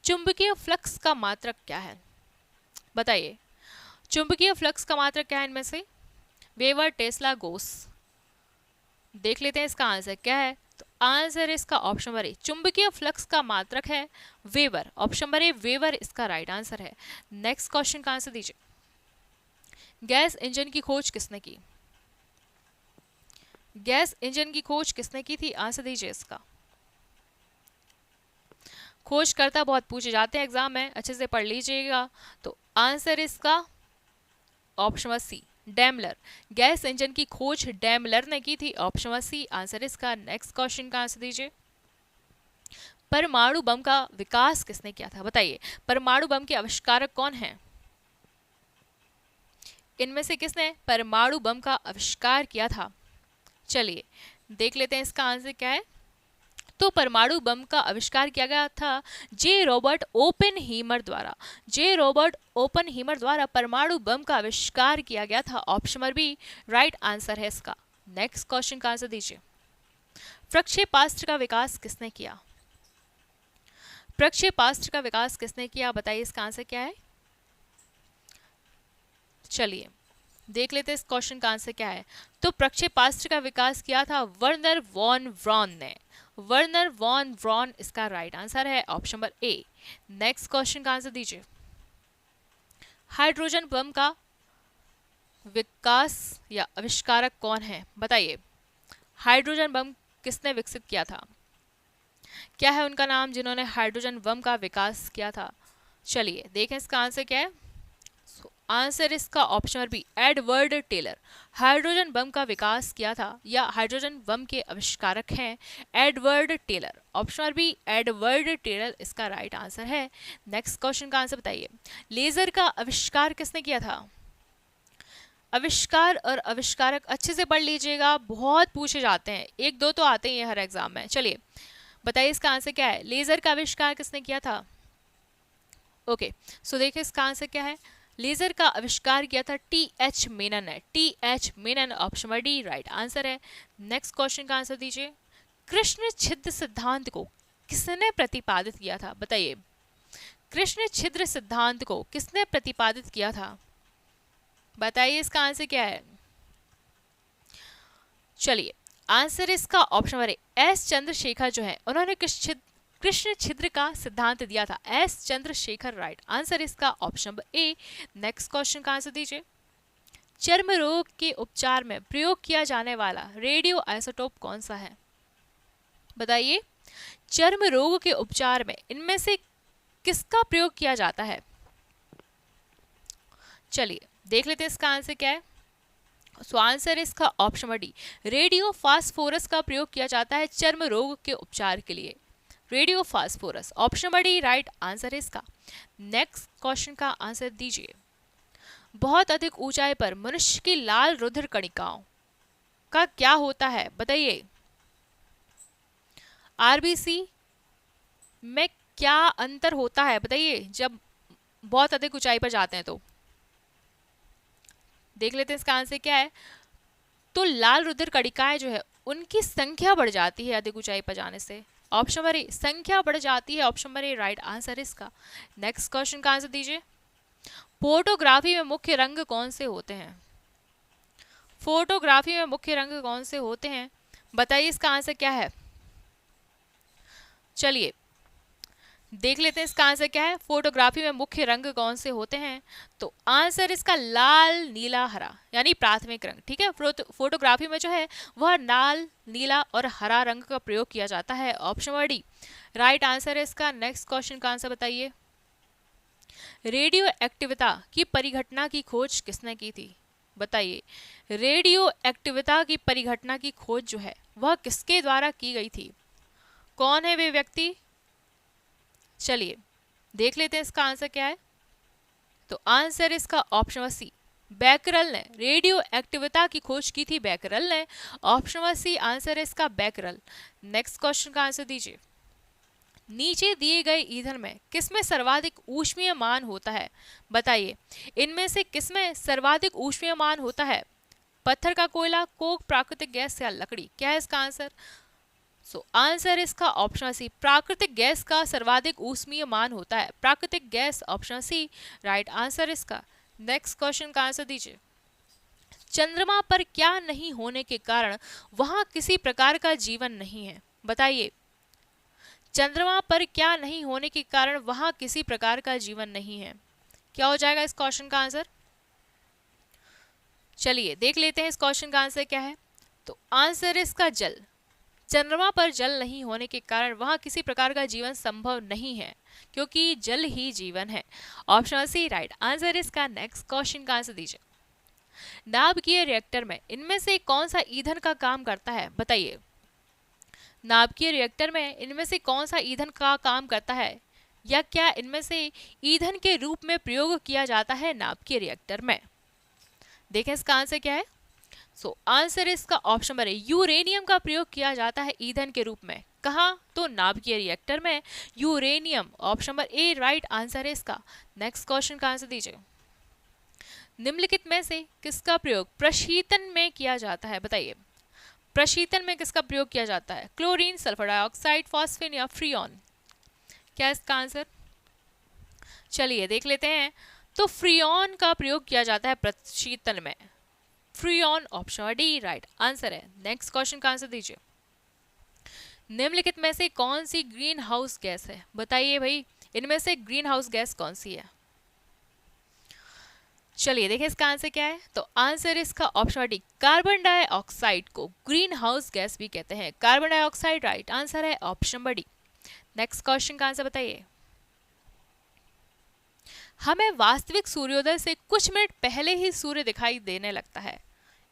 चुंबकीय फ्लक्स का मात्रक क्या है? बताइए चुंबकीय फ्लक्स का मात्रक क्या है इनमें से? वेबर, टेस्ला, गोस? देख लेते हैं इसका आंसर क्या है। तो आंसर इसका ऑप्शन नंबर ए, चुंबकीय फ्लक्स का मात्रक है वेबर। ऑप्शन नंबर ए वेबर इसका राइट आंसर है। नेक्स्ट क्वेश्चन का आंसर दीजिए। गैस इंजन की खोज किसने की? गैस इंजन की खोज किसने की थी? आंसर दीजिए इसका। खोजकर्ता बहुत पूछे जाते हैं एग्जाम में, अच्छे से पढ़ लीजिएगा। तो आंसर इसका option number C, Daimler. Gas engine की खोज डैमलर ने की थी। ऑप्शन नंबर सी आंसर इसका। नेक्स्ट क्वेश्चन का आंसर दीजिए। परमाणु बम का विकास किसने किया था? बताइए परमाणु बम के आविष्कारक कौन हैं? इनमें से किसने परमाणु बम का आविष्कार किया था? चलिए देख लेते हैं इसका आंसर क्या है। तो परमाणु बम का आविष्कार किया गया था जे रॉबर्ट ओपेनहीमर द्वारा। जे रॉबर्ट ओपेनहीमर द्वारा परमाणु बम का आविष्कार किया गया था। Option number B right answer है इसका। नेक्स्ट क्वेश्चन का आंसर दीजिए। प्रक्षेपास्त्र का विकास किसने किया? प्रक्षेपास्त्र का विकास किसने किया? बताइए इसका आंसर क्या है। चलिए देख लेते हैं इस क्वेश्चन का आंसर क्या है। तो प्रक्षेपास्त्र का विकास किया था वर्नर वॉन ब्रॉन ने। वर्नर वॉन ब्रॉन इसका राइट आंसर है। Option number A. Next question का आंसर दीजिए। हाइड्रोजन बम का विकास या आविष्कारक कौन है? बताइए हाइड्रोजन बम किसने विकसित किया था? क्या है उनका नाम जिन्होंने हाइड्रोजन बम का विकास किया था? चलिए देखें इसका आंसर क्या है। आंसर इसका option B Edward Teller. Hydrogen बम का विकास किया था या हाइड्रोजन बम के आविष्कारक हैं Edward Teller. Option B Edward Teller इसका राइट आंसर है। नेक्स्ट क्वेश्चन का आंसर बताइए, लेजर का आविष्कार किसने किया था। आविष्कार और आविष्कारक अच्छे से पढ़ लीजिएगा, बहुत पूछे जाते हैं, एक दो तो आते ही हैं हर एग्जाम में। चलिए बताइए इसका आंसर क्या है, लेजर का आविष्कार किसने किया था। ओके सो देखिए इसका आंसर क्या है, लेजर का आविष्कार किया था टी.एच. मेनन ने। TH. Menon option D right answer है। नेक्स्ट क्वेश्चन का आंसर दीजिए, कृष्ण छिद्र सिद्धांत को किसने प्रतिपादित किया था, बताइए। कृष्ण छिद्र सिद्धांत को किसने प्रतिपादित किया था, बताइए इसका आंसर क्या है। चलिए आंसर इसका ऑप्शन है एस चंद्रशेखर जो है उन्होंने कृष्ण छिद्र का सिद्धांत दिया था, एस चंद्रशेखर राइट आंसर इसका ऑप्शन ए। नेक्स्ट क्वेश्चन का आंसर दीजिए, चर्म रोग के उपचार में प्रयोग किया जाने वाला रेडियो आइसोटोप कौन सा है, बताइए। चर्म रोग के उपचार में इनमें से किसका प्रयोग किया जाता है, चलिए देख लेते हैं इसका आंसर क्या है। सो आंसर इसका ऑप्शन डी रेडियो फास्फोरस का प्रयोग किया जाता है चर्म रोग के उपचार के लिए, radio phosphorus option D right answer है इसका। नेक्स्ट क्वेश्चन का आंसर दीजिए, बहुत अधिक ऊंचाई पर मनुष्य की लाल रुधिर कणिकाओं का क्या होता है, बताइए। आरबीसी में क्या अंतर होता है, बताइए, जब बहुत अधिक ऊंचाई पर जाते हैं तो देख लेते हैं इसका आंसर क्या है। तो लाल रुधिर कणिकाएं जो है उनकी संख्या बढ़ जाती है अधिक ऊंचाई पर जाने से, ऑप्शन ए संख्या बढ़ जाती है, ऑप्शन ए राइट आंसर इसका। नेक्स्ट क्वेश्चन का आंसर दीजिए, फोटोग्राफी में मुख्य रंग कौन से होते हैं, फोटोग्राफी में मुख्य रंग कौन से होते हैं, बताइए इसका आंसर क्या है। चलिए देख लेते हैं इसका आंसर क्या है, फोटोग्राफी में मुख्य रंग कौन से होते हैं। तो आंसर इसका लाल नीला हरा यानी प्राथमिक रंग, ठीक है। फोटोग्राफी में जो है वह लाल नीला और हरा रंग का प्रयोग किया जाता है, ऑप्शन डी राइट आंसर है इसका। नेक्स्ट क्वेश्चन का आंसर बताइए, रेडियो एक्टिविता की परिघटना की खोज किसने की थी, बताइए। रेडियो एक्टिविता की परिघटना की खोज जो है वह किसके द्वारा की गई थी, कौन है वे व्यक्ति, चलिए देख लेते हैं इसका आंसर क्या है। तो आंसर इसका ऑप्शन सी बैकरल ने रेडियो एक्टिविता की खोज की थी, बैकरल ने, ऑप्शन सी आंसर है इसका बैकरल। नेक्स्ट क्वेश्चन का आंसर दीजिए, नीचे दिए गए ईंधन में किसमें सर्वाधिक ऊष्मीय मान होता है, बताइए। इनमें से किसमें सर्वाधिक ऊष्मीय मान होता है, पत्थर का कोयला, कोक, प्राकृतिक गैस या लकड़ी, क्या है इसका आंसर। सो आंसर इसका ऑप्शन सी प्राकृतिक गैस का सर्वाधिक ऊष्मीय मान होता है, प्राकृतिक gas, option C right answer इसका। नेक्स्ट क्वेश्चन का आंसर दीजिए, चंद्रमा पर क्या नहीं होने के कारण वहां किसी प्रकार का जीवन नहीं है, बताइए। चंद्रमा पर क्या नहीं होने के कारण वहां किसी प्रकार का जीवन नहीं है, क्या हो जाएगा इस क्वेश्चन का आंसर। चलिए देख लेते हैं इस क्वेश्चन का आंसर क्या है। तो आंसर इसका जल, चंद्रमा पर जल नहीं होने के कारण वहां किसी प्रकार का जीवन संभव नहीं है क्योंकि जल ही जीवन है, ऑप्शन सी राइट आंसर इसका। नेक्स्ट क्वेश्चन का आंसर दीजिए, नाभिकीय रिएक्टर में इनमें से कौन सा ईंधन का काम करता है, बताइए। नाभिकीय रिएक्टर में इनमें से कौन सा ईंधन का काम करता है या क्या इनमें से ईंधन के रूप में प्रयोग किया जाता है नाभिकीय रिएक्टर में, देखें इसका आंसर क्या है। सो आंसर इसका ऑप्शन है यूरेनियम का प्रयोग किया जाता है ईंधन के रूप में, कहाँ, तो नाभिकीय रिएक्टर में uranium, option A right answer है इसका। नेक्स्ट क्वेश्चन का आंसर दीजिए, निम्नलिखित में से किसका प्रयोग प्रशीतन में किया जाता है, बताइए। प्रशीतन में किसका प्रयोग किया जाता है, क्लोरीन, सल्फर डाइऑक्साइड, फॉस्फेन या फ्रीऑन, क्या है इसका आंसर। चलिए देख लेते हैं, तो फ्रीऑन का प्रयोग किया जाता है प्रशीतन में, freon, option D right answer है। नेक्स्ट क्वेश्चन का आंसर दीजिए, निम्नलिखित में से कौन सी ग्रीन हाउस गैस है, बताइए भाई, इनमें से ग्रीन हाउस गैस कौन सी है। चलिए देखिए इसका आंसर क्या है। तो आंसर इसका ऑप्शन डी कार्बन डाइऑक्साइड को ग्रीन हाउस गैस भी कहते हैं, कार्बन डाइऑक्साइड राइट आंसर है, ऑप्शन डी। नेक्स्ट क्वेश्चन का आंसर बताइए, हमें वास्तविक सूर्योदय से कुछ मिनट पहले ही सूर्य दिखाई देने लगता है,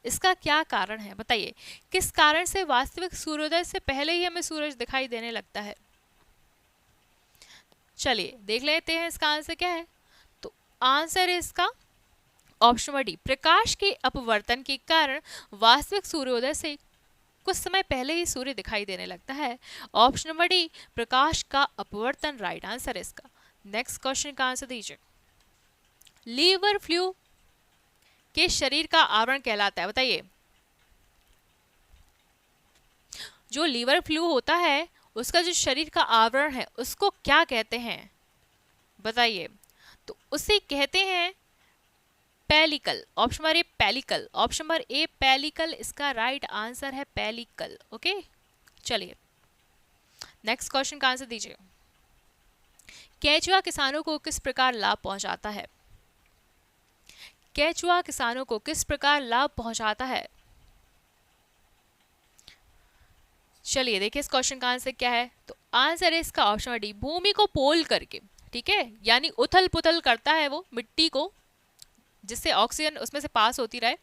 इसका क्या कारण है? बताइए, किस कारण से वास्तविक सूर्योदय से पहले ही हमें सूरज दिखाई देने लगता है? चलिए देख लेते हैं इसका आंसर क्या है। तो आंसर है इसका ऑप्शन नंबर डी, प्रकाश के अपवर्तन के कारण वास्तविक सूर्योदय से कुछ समय पहले ही सूर्य दिखाई देने लगता है। ऑप्शन नंबर डी, प्रकाश का अपवर्तन राइट आंसर है इसका। नेक्स्ट क्वेश्चन का आंसर दीजिए। लीवर फ्लू के शरीर का आवरण कहलाता है, बताइए। जो लीवर फ्लू होता है उसका जो शरीर का आवरण है उसको क्या कहते हैं? बताइए। तो उसे कहते हैं पेलिकल। ऑप्शन नंबर ए पेलिकल, ऑप्शन नंबर ए पेलिकल इसका राइट आंसर है, पेलिकल। ओके, चलिए नेक्स्ट क्वेश्चन का आंसर दीजिए। केंचुआ किसानों को किस प्रकार लाभ पहुंचाता है? केंचुआ किसानों को किस प्रकार लाभ पहुंचाता है? चलिए देखिए इस क्वेश्चन का आंसर क्या है। तो आंसर है इसका ऑप्शन डी, भूमि को पोल करके, ठीक है, यानी उथल पुथल करता है वो मिट्टी को, जिससे ऑक्सीजन उसमें से पास होती रहे,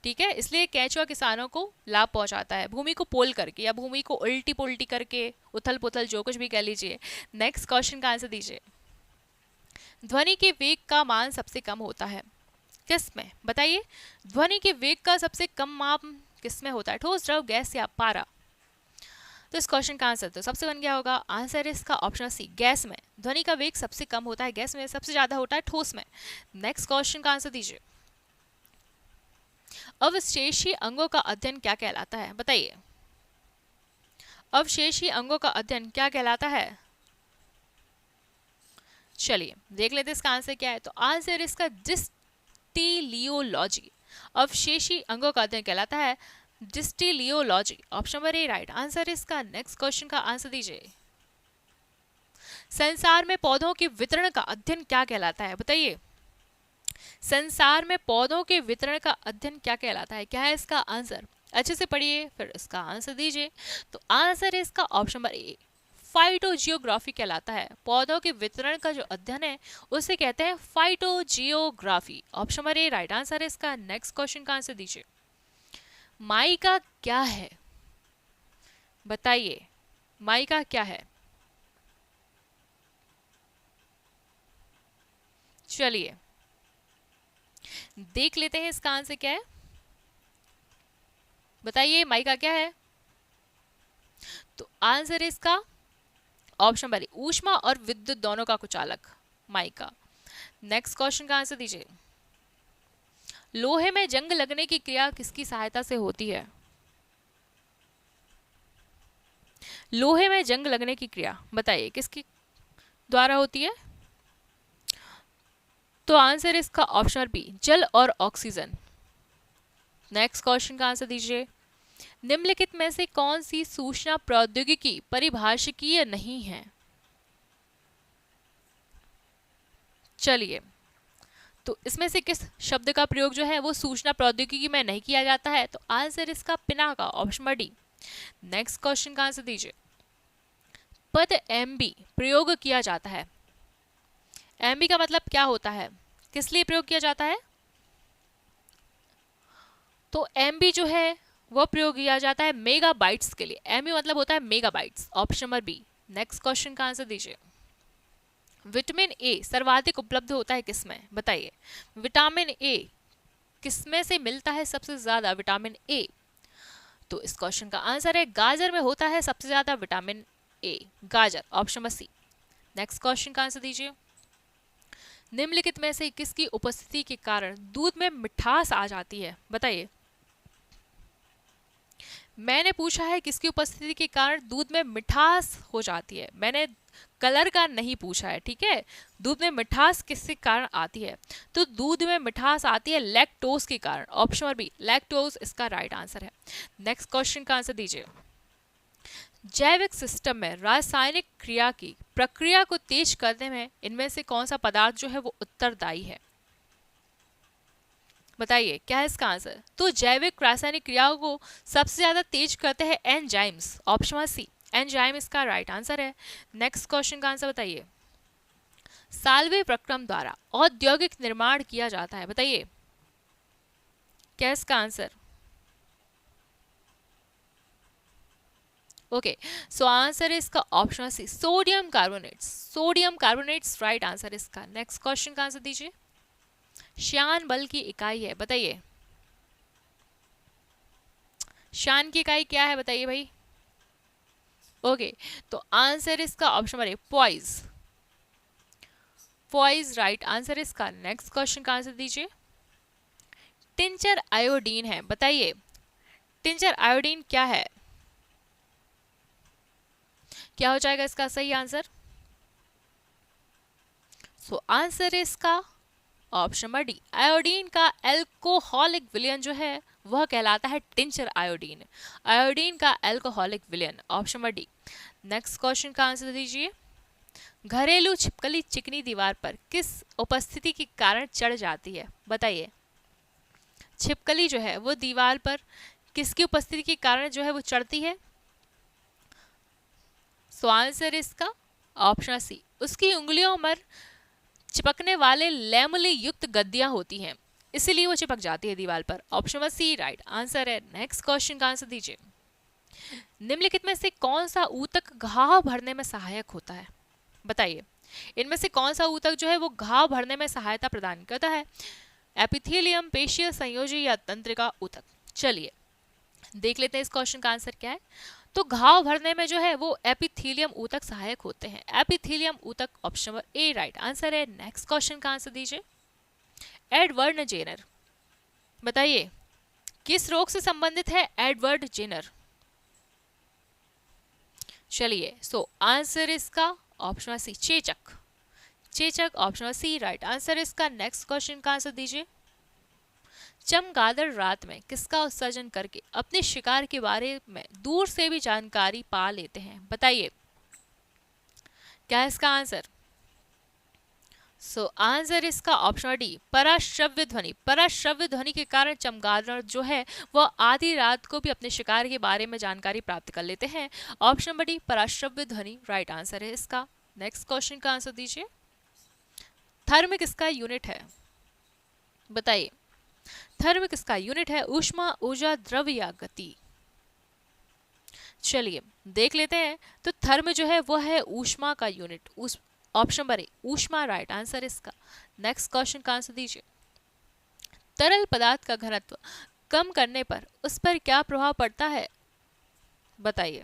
ठीक है, इसलिए केंचुआ किसानों को लाभ पहुंचाता है, भूमि को पोल करके या भूमि को उल्टी पुल्टी करके, उथल पुथल जो कुछ भी कह लीजिए। नेक्स्ट क्वेश्चन का आंसर दीजिए। ध्वनि के वेग का मान सबसे कम होता है किस में? बताइए, ध्वनि के वेग का सबसे कम मान किस में होता है? ठोस, द्रव, गैस या पारा? तो इस क्वेश्चन का आंसर तो सबसे बन गया होगा, आंसर इसका ऑप्शन सी, गैस में। ध्वनि का वेग सबसे कम होता है गैस में, सबसे ज्यादा होता है ठोस में। नेक्स्ट क्वेश्चन का आंसर दीजिए। अवशेषी अंगों का अध्ययन क्या कहलाता है? बताइए, अवशेषी अंगों का अध्ययन क्या कहलाता है? चलिए देख लेते हैं इसका आंसर क्या है। तो आंसर इसका डिस्टिलियोलॉजी, अवशेषी अंगों का अध्ययन कहलाता है डिस्टिलियोलॉजी। Option number A right answer इसका। नेक्स्ट क्वेश्चन का आंसर दीजिए। संसार में पौधों के वितरण का अध्ययन क्या कहलाता है? बताइए, संसार में पौधों के वितरण का अध्ययन क्या कहलाता है? क्या है इसका आंसर? अच्छे से पढ़िए फिर इसका आंसर दीजिए। तो आंसर है इसका ऑप्शन नंबर ए, फाइटोजियोग्राफी कहलाता है। पौधों के वितरण का जो अध्ययन है उसे कहते हैं phytogeography. Option number A right answer है इसका। नेक्स्ट क्वेश्चन का आंसर दीजिए। माइका क्या है? बताइए, माइका क्या है? चलिए देख लेते हैं इसका आंसर क्या है। बताइए माइका क्या है? तो आंसर है इसका ऑप्शन नंबर ए, ऊष्मा और विद्युत दोनों का कुचालक, माइका। नेक्स्ट क्वेश्चन का आंसर दीजिए। लोहे में जंग लगने की क्रिया किसकी सहायता से होती है? लोहे में जंग लगने की क्रिया बताइए किसकी द्वारा होती है? तो आंसर इसका ऑप्शन बी, जल और ऑक्सीजन। नेक्स्ट क्वेश्चन का आंसर दीजिए। निम्नलिखित में से कौन सी सूचना प्रौद्योगिकी परिभाषिकीय नहीं है? चलिए, तो इसमें से किस शब्द का प्रयोग जो है वो सूचना प्रौद्योगिकी में नहीं किया जाता है? तो आंसर इसका Pinaka, option number D. Next question का आंसर दीजिए। पद एमबी प्रयोग किया जाता है, एमबी का मतलब क्या होता है, किस लिए प्रयोग किया जाता है? तो एमबी जो है वो प्रयोग किया जाता है मेगाबाइट्स के लिए, एमबी मतलब होता है megabytes. Option number B. Next question का आंसर दीजिए। विटामिन ए सर्वाधिक उपलब्ध होता है किसमें? बताइए, विटामिन ए किसमें से मिलता है सबसे ज्यादा विटामिन ए? तो इस क्वेश्चन का आंसर है गाजर में होता है सबसे ज्यादा विटामिन ए, गाजर। Option number C. Next question का आंसर दीजिए। निम्नलिखित में से किसकी उपस्थिति के कारण दूध में मिठास आ जाती है? बताइए, मैंने पूछा है किसकी उपस्थिति के कारण दूध में मिठास हो जाती है, मैंने कलर का नहीं पूछा है, ठीक है। दूध में मिठास किसके कारण आती है? तो दूध में मिठास आती है लैक्टोज के कारण। ऑप्शन नंबर बी, लैक्टोज इसका राइट आंसर है। नेक्स्ट क्वेश्चन का आंसर दीजिए। जैविक सिस्टम में रासायनिक क्रिया की प्रक्रिया को तेज करने में इनमें से कौन सा पदार्थ जो है वो उत्तरदायी है? बताइए क्या है इसका आंसर? तो जैविक रासायनिक क्रियाओं को सबसे ज्यादा तेज करते हैं एंजाइम्स। ऑप्शन सी, एंजाइम इसका राइट आंसर है। नेक्स्ट क्वेश्चन का आंसर बताइए। साल्वे प्रक्रम द्वारा औद्योगिक निर्माण किया जाता है? बताइए क्या है इसका आंसर? ओके, सो आंसर है इसका option C, sodium carbonates. Sodium carbonates right answer इसका। नेक्स्ट क्वेश्चन का आंसर दीजिए। श्यान बल की इकाई है, बताइए श्यान की इकाई क्या है, बताइए भाई। ओके, तो आंसर इसका option number A, poise. Poise right answer इसका। नेक्स्ट क्वेश्चन का आंसर दीजिए। टिंचर आयोडीन है, बताइए टिंचर आयोडीन क्या है? क्या हो जाएगा इसका सही आंसर? सो आंसर इसका ऑप्शन नंबर डी, आयोडीन का एल्कोहलिक विलयन जो है वह कहलाता है टिंचर आयोडीन। आयोडीन का एल्कोहलिक विलयन, option number D. Next question का आंसर दीजिए। घरेलू छिपकली चिकनी दीवार पर किस उपस्थिति के कारण चढ़ जाती है? बताइए छिपकली जो है वो दीवार पर किसकी उपस्थिति के कारण जो है वो चढ़ती है? सो आंसर इसका ऑप्शन सी, उसकी उंगलियों पर चिपकने वाले लेमुले युक्त गद्दियां होती हैं, इसीलिए वो चिपक जाती है दीवार पर। Option number C right answer है। नेक्स्ट क्वेश्चन का आंसर दीजिए। निम्नलिखित में से कौन सा ऊतक घाव भरने में सहायक होता है? बताइए इनमें से कौन सा ऊतक जो है वो घाव भरने में सहायता प्रदान करता है? एपिथेलियम, पेशीय संयोजी या तंत्रिका ऊतक? चलिए देख लेते हैं इस क्वेश्चन का आंसर क्या है। तो घाव भरने में जो है वो एपिथेलियम ऊतक सहायक होते हैं। एपिथेलियम ऊतक, option number A right answer है। नेक्स्ट क्वेश्चन का आंसर दीजिए। एडवर्ड जेनर, बताइए किस रोग से संबंधित है एडवर्ड जेनर? चलिए सो आंसर इसका ऑप्शन सी, चेचक। चेचक, ऑप्शन सी राइट आंसर इसका। नेक्स्ट क्वेश्चन का आंसर दीजिए। चमगादड़ रात में किसका उत्सर्जन करके अपने शिकार के बारे में दूर से भी जानकारी पा लेते हैं? बताइए क्या है इसका आंसर? सो आंसर इसका ऑप्शन डी, पराश्रव्य ध्वनि। पराश्रव्य ध्वनि के कारण चमगादड़ जो है वह आधी रात को भी अपने शिकार के बारे में जानकारी प्राप्त कर लेते हैं। ऑप्शन नंबर डी, पराश्रव्य ध्वनि राइट आंसर है इसका। नेक्स्ट क्वेश्चन का आंसर दीजिए। थर्म किसका यूनिट है? बताइए थर्म किसका यूनिट है? ऊष्मा, ऊर्जा, द्रव या गति? चलिए देख लेते हैं। तो थर्म जो है वह है ऊष्मा का यूनिट। ऑप्शन नंबर ए, ऊष्मा राइट आंसर इसका। नेक्स्ट क्वेश्चन का आंसर दीजिए। तरल पदार्थ का घनत्व कम करने पर उस पर क्या प्रभाव पड़ता है? बताइए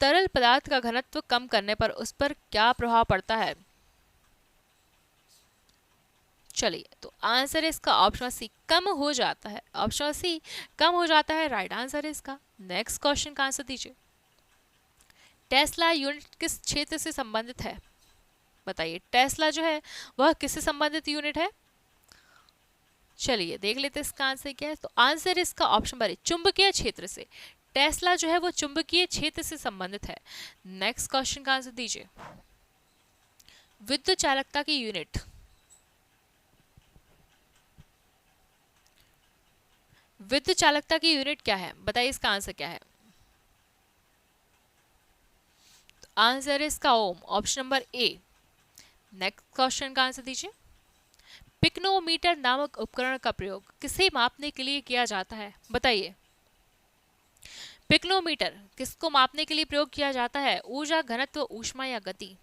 तरल पदार्थ का घनत्व कम करने पर उस पर क्या प्रभाव पड़ता है? चलिए तो आंसर इसका ऑप्शन सी, कम हो जाता है। ऑप्शन सी कम हो जाता है राइट आंसर इसका। नेक्स्ट क्वेश्चन का आंसर दीजिए। टेस्ला यूनिट किस क्षेत्र से संबंधित है? बताइए टेस्ला जो है वह किससे संबंधित यूनिट है? चलिए देख लेते हैं इसका आंसर क्या है। तो आंसर इसका ऑप्शन नंबर ए, चुंबकीय क्षेत्र से। टेस्ला जो है वो चुंबकीय क्षेत्र से संबंधित है। नेक्स्ट क्वेश्चन का आंसर दीजिए। विद्युत चालकता की यूनिट, विद्युत चालकता की यूनिट क्या है? बताइए इसका आंसर क्या है? तो आंसर इसका ohm, option number A. Next question का आंसर दीजिए। पिक्नोमीटर नामक उपकरण का प्रयोग किसे मापने के लिए किया जाता है? बताइए पिक्नोमीटर किसको मापने के लिए प्रयोग किया जाता है? ऊर्जा, घनत्व, ऊष्मा या गति?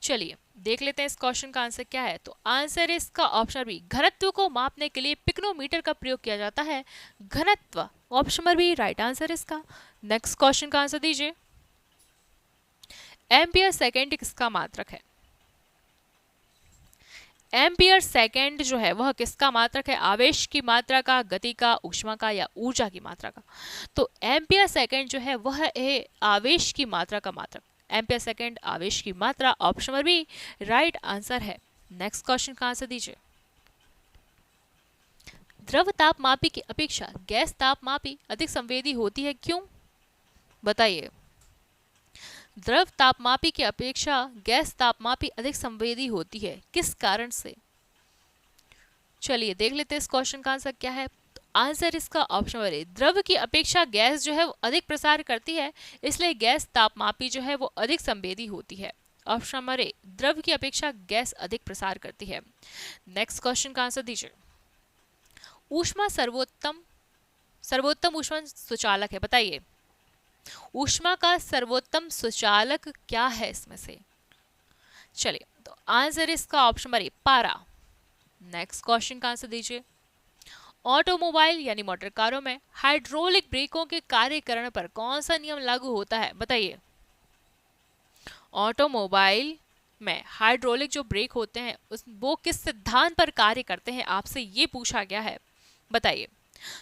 चलिए देख लेते हैं इस क्वेश्चन का आंसर क्या है। तो आंसर इसका ऑप्शन बी, घनत्व को मापने के लिए पिक्नोमीटर का प्रयोग किया जाता है। घनत्व, option number B right answer इसका। नेक्स्ट क्वेश्चन का आंसर दीजिए। एम्पियर सेकेंड किसका मात्रक है? एम्पियर सेकेंड जो है वह किसका मात्रक है? आवेश की मात्रा का, गति का, ऊष्मा का या ऊर्जा की मात्रा का? तो एम्पियर सेकेंड जो है वह है आवेश की मात्रा का मात्रक। एम्पियर सेकेंड आवेश की मात्रा, option number B right answer है। नेक्स्ट क्वेश्चन का आंसर दीजिए। द्रव तापमापी की अपेक्षा गैस तापमापी अधिक संवेदी होती है, क्यों? बताइए द्रव तापमापी की अपेक्षा गैस तापमापी अधिक संवेदी होती है, किस कारण से? चलिए देख लेते हैं इस क्वेश्चन का आंसर क्या है। तो आंसर इसका ऑप्शन नंबर ए, द्रव की अपेक्षा गैस जो है वो अधिक प्रसार करती है, इसलिए गैस तापमापी जो है वो अधिक संवेदी होती है। ऑप्शन नंबर ए, द्रव की अपेक्षा गैस अधिक प्रसार करती है। नेक्स्ट क्वेश्चन का आंसर दीजिए। ऊष्मा सर्वोत्तम ऊष्मा सुचालक है, बताइए ऊष्मा का सर्वोत्तम सुचालक क्या है इसमें से। चलिए, तो आंसर इसका ऑप्शन नंबर ए, पारा। नेक्स्ट क्वेश्चन का आंसर दीजिए। ऑटोमोबाइल यानी मोटर कारों में हाइड्रोलिक ब्रेकों के कार्यकरण पर कौन सा नियम लागू होता है, बताइए। ऑटोमोबाइल में हाइड्रोलिक जो ब्रेक होते हैं वो किस सिद्धांत पर कार्य करते हैं, आपसे ये पूछा गया है, बताइए।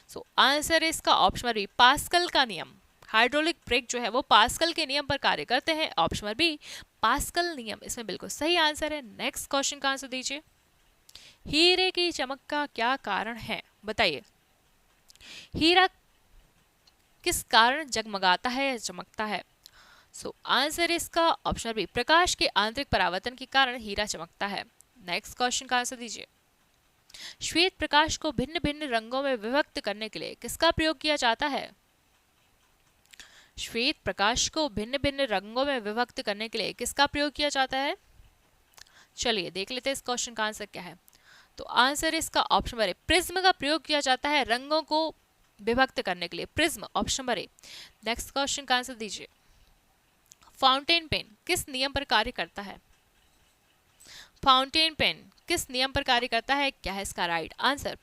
सो आंसर इसका ऑप्शन बी, पास्कल का नियम। हाइड्रोलिक ब्रेक जो है वो पास्कल के नियम पर कार्य करते हैं। ऑप्शन बी, पास्कल नियम इसमें बिल्कुल सही आंसर है। नेक्स्ट क्वेश्चन का आंसर दीजिए। हीरे की चमक का क्या कारण है, बताइए। हीरा किस कारण जगमगाता है या चमकता है। सो आंसर इसका ऑप्शन बी, प्रकाश के आंतरिक परावर्तन के कारण हीरा चमकता है। नेक्स्ट क्वेश्चन का आंसर दीजिए। श्वेत प्रकाश को भिन्न भिन्न रंगों में विभक्त करने के लिए किसका प्रयोग किया जाता है। श्वेत प्रकाश को भिन्न भिन्न रंगों में विभक्त करने के लिए किसका प्रयोग किया जाता है। चलिए देख लेते हैं इस क्वेश्चन का आंसर क्या है। तो आंसर इसका ऑप्शन नंबर ए, प्रिज्म का प्रयोग किया जाता है रंगों को विभक्त करने के लिए, prism, option number A. Next question का आंसर दीजिए। फाउंटेन पेन किस नियम पर कार्य करता है। फाउंटेन पेन किस नियम पर कार्य करता है, क्या है इसका राइट आंसर।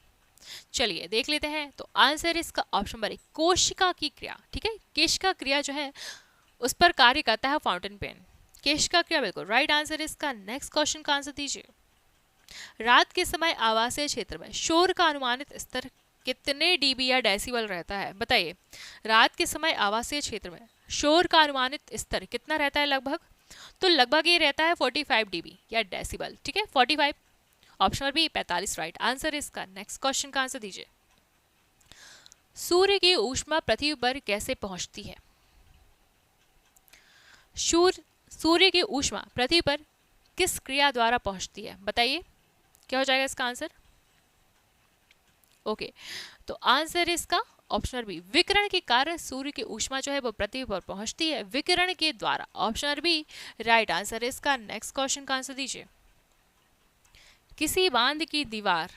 चलिए देख लेते हैं। तो आंसर इसका ऑप्शन नंबर ए, कोशिका की क्रिया, ठीक है, केशिका क्रिया जो है उस पर कार्य करता है फाउंटेन पेन, केशिका क्रिया, बिल्कुल राइट आंसर इसका। नेक्स्ट क्वेश्चन का आंसर दीजिए। रात के समय आवासीय क्षेत्र में शोर का अनुमानित स्तर कितने डीबी या डेसिबल रहता है, बताइए। रात के समय आवासीय क्षेत्र में शोर का अनुमानित स्तर कितना रहता है लगभग, तो लगभग ये रहता है 45 डीबी या डेसिबल, ठीक है, 45। ऑप्शन बी 45 राइट आंसर इसका। नेक्स्ट क्वेश्चन का आंसर दीजिए। सूर्य की ऊष्मा पृथ्वी पर कैसे पहुंचती है। सूर्य की ऊष्मा पृथ्वी पर किस क्रिया द्वारा पहुंचती है, बताइए, क्या हो जाएगा इसका आंसर। ओके, तो आंसर इसका ऑप्शन बी, विकिरण के कारण सूर्य की ऊष्मा जो है वो पृथ्वी पर पहुंचती है विकिरण के द्वारा, ऑप्शन बी राइट आंसर इसका। नेक्स्ट क्वेश्चन का आंसर दीजिए। किसी बांध की दीवार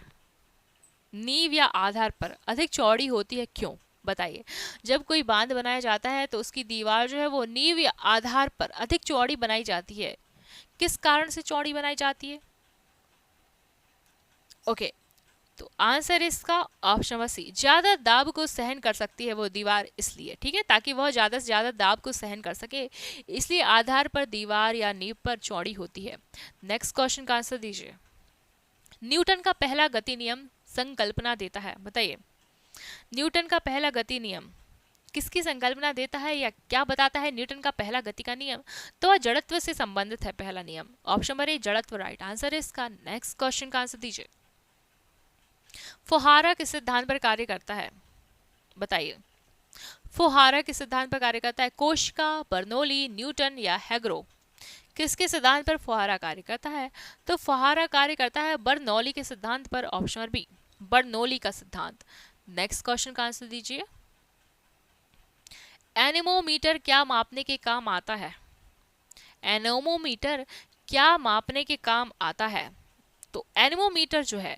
नींव या आधार पर अधिक चौड़ी होती है, क्यों, बताइए। जब कोई बांध बनाया जाता है तो उसकी दीवार जो है वो नींव या आधार पर अधिक चौड़ी बनाई जाती है, किस कारण से चौड़ी बनाई जाती है। ओके, तो आंसर इसका ऑप्शन नंबर सी, ज्यादा दाब को सहन कर सकती है वो दीवार, इसलिए, ठीक है, ताकि वह ज्यादा से ज्यादा दाब को सहन कर सके, इसलिए आधार पर दीवार या नींव पर चौड़ी होती है। नेक्स्ट क्वेश्चन का आंसर दीजिए। न्यूटन का पहला गति नियम संकल्पना देता है, बताइए। न्यूटन का पहला गति नियम किसकी संकल्पना देता है या क्या बताता है न्यूटन का पहला गति का नियम, तो वह जड़त्व से संबंधित है पहला नियम, ऑप्शन नंबर ए जड़त्व राइट आंसर है इसका। नेक्स्ट क्वेश्चन का आंसर दीजिए। फुहारा किस सिद्धांत पर कार्य करता है, बताइए। फुहारा किस सिद्धांत पर कार्य करता है, कोशिका, बर्नौली, न्यूटन या हैग्रो, किसके सिद्धांत पर फुहारा कार्य करता है, तो फुहारा कार्य करता है बर्नौली के सिद्धांत पर, ऑप्शन बी बर्नौली का सिद्धांत। नेक्स्ट क्वेश्चन का आंसर दीजिए। एनेमोमीटर क्या मापने के काम आता है। एनेमोमीटर क्या मापने के काम आता है, तो एनेमोमीटर जो है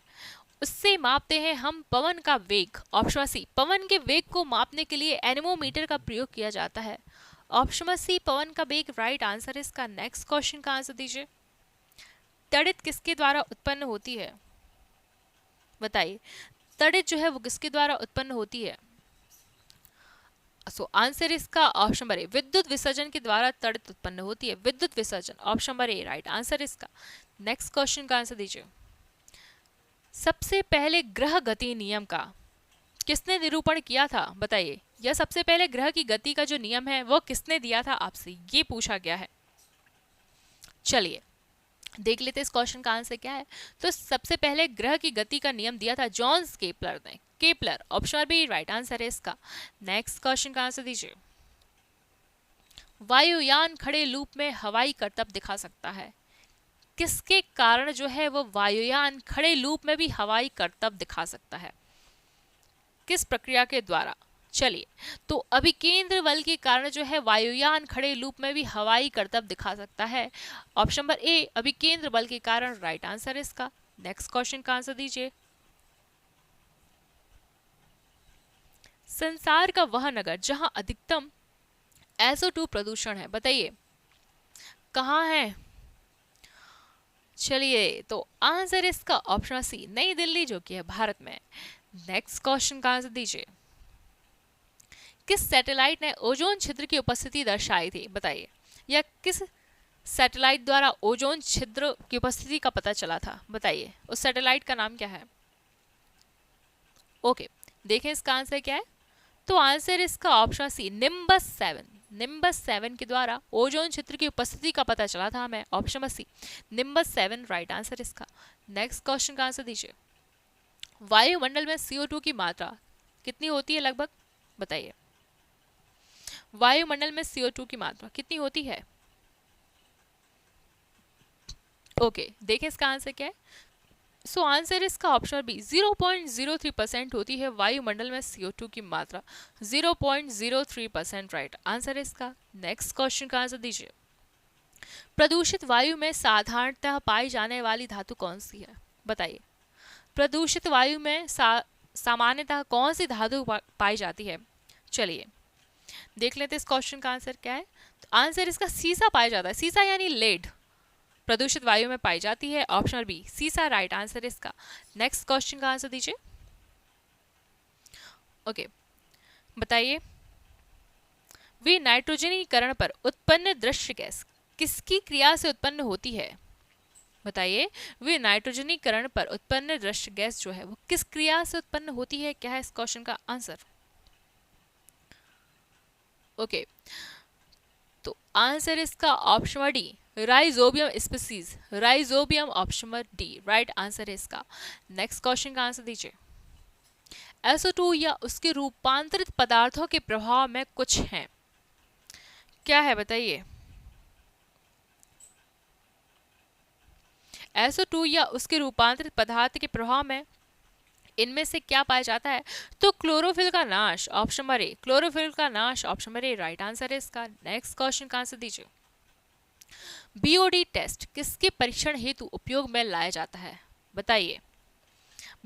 उससे मापते हैं हम पवन का वेग, ऑप्शन सी पवन के वेग को मापने के लिए एनेमोमीटर का प्रयोग किया जाता है, ऑप्शन सी पवन का वेग राइट आंसर है इसका। नेक्स्ट क्वेश्चन का आंसर दीजिए। तड़ित किसके द्वारा उत्पन्न होती है, बताइए। तड़ित जो है वो किसके द्वारा उत्पन्न होती है, सो आंसर इसका ऑप्शन नंबर ए, विद्युत विसर्जन के द्वारा तड़ित उत्पन्न होती है, विद्युत विसर्जन, option number A right answer इसका। नेक्स्ट क्वेश्चन का आंसर दीजिए। सबसे पहले ग्रह गति नियम का किसने निरूपण किया था, बताइए। यह सबसे पहले ग्रह की गति का जो नियम है वो किसने दिया था, आपसे ये पूछा गया है। चलिए देख लेते हैं इस क्वेश्चन का आंसर क्या है। तो सबसे पहले ग्रह की गति का नियम दिया था जॉन्स केपलर ने, Kepler, option B right answer है इसका। नेक्स्ट क्वेश्चन का आंसर दीजिए। वायुयान खड़े लूप में हवाई करतब दिखा सकता है, किसके कारण जो है वो वायुयान खड़े लूप में भी हवाई करतब दिखा सकता है, किस प्रक्रिया के द्वारा? चलिए, तो अभिकेंद्र बल के कारण जो है वायुयान खड़े लूप में भी हवाई करतब दिखा सकता है। ऑप्शन नंबर ए अभिकेंद्र बल के कारण राइट आंसर है इसका। नेक्स्ट क्वेश्चन का आंसर दीजिए। संसार का वह नगर जहां अधिकतम SO2 प्रदूषण है, बताइए कहाँ है? चलिए, तो आंसर इसका ऑप्शन सी नई दिल्ली, जो कि है भारत में। नेक्स्ट क्वेश्चन का आंसर दीजिए। किस सैटेलाइट ने ओजोन छिद्र की उपस्थिति दर्शाई थी, बताइए, या किस सैटेलाइट द्वारा ओजोन छिद्र की उपस्थिति का पता चला था, बताइए उस सैटेलाइट का नाम क्या है? ओके, देखें इसका आंसर क्या है। तो आंसर इसका ऑप्शन सी निम्बस 7, निम्बस 7 के द्वारा ओजोन छिद्र की उपस्थिति का पता चला था हमें। Option number C Nimbus 7 right answer इसका। नेक्स्ट क्वेश्चन का आंसर दीजिए। वायुमंडल में CO2 की मात्रा कितनी होती है लगभग, बताइए वायुमंडल में CO2 की मात्रा कितनी होती है? ओके, देखें इसका आंसर क्या है। सो आंसर इसका ऑप्शन बी 0.03% होती है वायुमंडल में CO2 की मात्रा। 0.03% राइट आंसर है इसका। नेक्स्ट क्वेश्चन का आंसर दीजिए। प्रदूषित वायु में साधारणतः पाई जाने वाली धातु कौन सी है, बताइए प्रदूषित वायु में सामान्यतः कौन सी धातु पाई जाती है? चलिए देख लेते इस क्वेश्चन का आंसर क्या है। तो आंसर इसका सीसा पाया जाता है। सीसा यानी लेड प्रदूषित वायु में पाई जाती है। ऑप्शन बी सीसा राइट आंसर इसका। नेक्स्ट क्वेश्चन का आंसर दीजिए। ओके, बताइए विनाइट्रोजनीकरण पर उत्पन्न दृश्य गैस किसकी क्रिया से उत्पन्न होती है? बताइए विनाइट्रोजनीकरण पर उत्पन्न दृश्य गैस जो है वो किस क्रिया से उत्पन्न होती है? क्या है इस क्वेश्चन का आंसर? ओके, तो आंसर इसका option D rhizobium species, rhizobium option D right answer है इसका। नेक्स्ट क्वेश्चन का आंसर दीजिए। SO2 या उसके रूपांतरित पदार्थों के प्रभाव में कुछ हैं, क्या है बताइए? SO2 या उसके रूपांतरित पदार्थ के प्रभाव में इनमें से क्या पाया जाता है? तो क्लोरोफिल का नाश, ऑप्शन नंबर ए क्लोरोफिल का नाश option number A right answer है इसका। नेक्स्ट क्वेश्चन का आंसर दीजिए। BOD टेस्ट किसके परीक्षण हेतु उपयोग में लाया जाता है? बताइए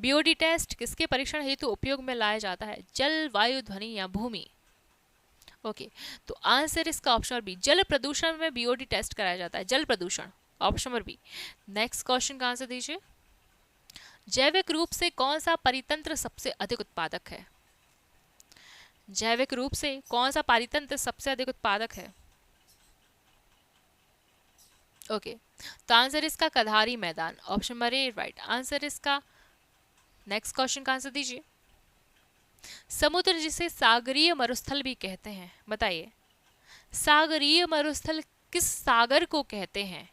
BOD टेस्ट किसके परीक्षण हेतु उपयोग में लाया जाता है? जल, वायु, ध्वनि या भूमि? ओके, तो आंसर इसका ऑप्शन बी जल प्रदूषण में BOD टेस्ट कराया जाता है, जल प्रदूषण option number B. Next question का आंसर दीजिए। जैविक रूप से कौन सा परितंत्र सबसे अधिक उत्पादक है? जैविक रूप से कौन सा परितंत्र सबसे अधिक उत्पादक है? ओके, तो आंसर इसका कधारी मैदान option number A right answer इसका। नेक्स्ट क्वेश्चन का आंसर दीजिए। समुद्र जिसे सागरीय मरुस्थल भी कहते हैं, बताइए सागरीय मरुस्थल किस सागर को कहते हैं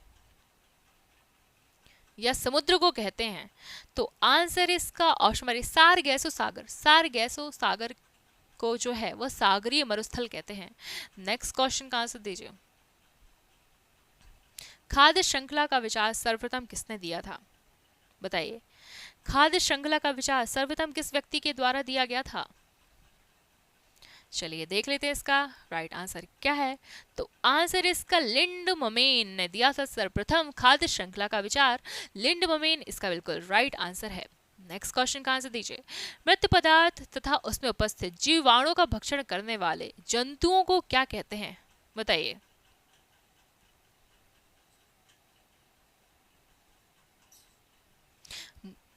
या समुद्र को कहते हैं? तो आंसर इसका ऑप्शन नंबर ए सारगैसो सागर, सारगैसो सागर को जो है वह सागरीय मरुस्थल कहते हैं। नेक्स्ट क्वेश्चन का आंसर दीजिए। खाद्य श्रृंखला का विचार सर्वप्रथम किसने दिया था? बताइए खाद्य श्रृंखला का विचार सर्वप्रथम किस व्यक्ति के द्वारा दिया गया था? चलिए देख लेते हैं इसका राइट आंसर क्या है। तो आंसर इसका लिंडममेन ने दिया था सर्वप्रथम खाद्य श्रृंखला का विचार। लिंडममेन इसका बिल्कुल राइट आंसर है। नेक्स्ट क्वेश्चन का आंसर दीजिए। मृत पदार्थ तथा उसमें उपस्थित जीवाणु का भक्षण करने वाले जंतुओं को क्या कहते हैं? बताइए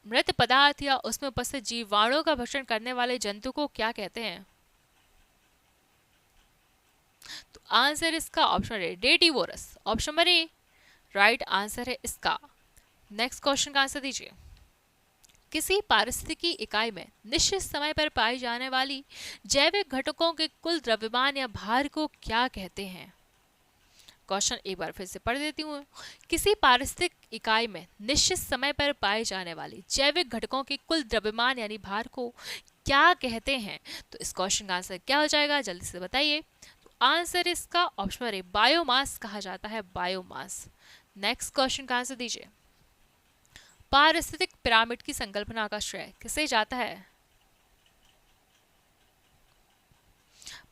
मृत पदार्थ या उसमें उपस्थित जीवाणु का भक्षण करने वाले जंतु को क्या कहते हैं? तो आंसर इसका ऑप्शन है डेटिवोरस option number A right answer है इसका। नेक्स्ट क्वेश्चन का आंसर दीजिए। किसी पारिस्थितिकी इकाई में निश्चित समय पर पाई जाने वाली जैविक घटकों के कुल द्रव्यमान या भार को क्या कहते हैं? क्वेश्चन एक बार फिर से पढ़ देती हूँ। किसी पारिस्थितिक इकाई में निश्चित समय पर पाए जाने वाली जैविक घटकों के कुल द्रव्यमान यानी भार को क्या कहते हैं? तो इस क्वेश्चन का आंसर क्या हो जाएगा, जल्दी से बताइए। तो आंसर इसका ऑप्शन है बायोमास कहा जाता है, बायोमास। नेक्स्ट क्वेश्चन का आंसर दीजिए। पारिस्थितिक पिरामिड की संकल्पना का श्रेय किसे जाता है?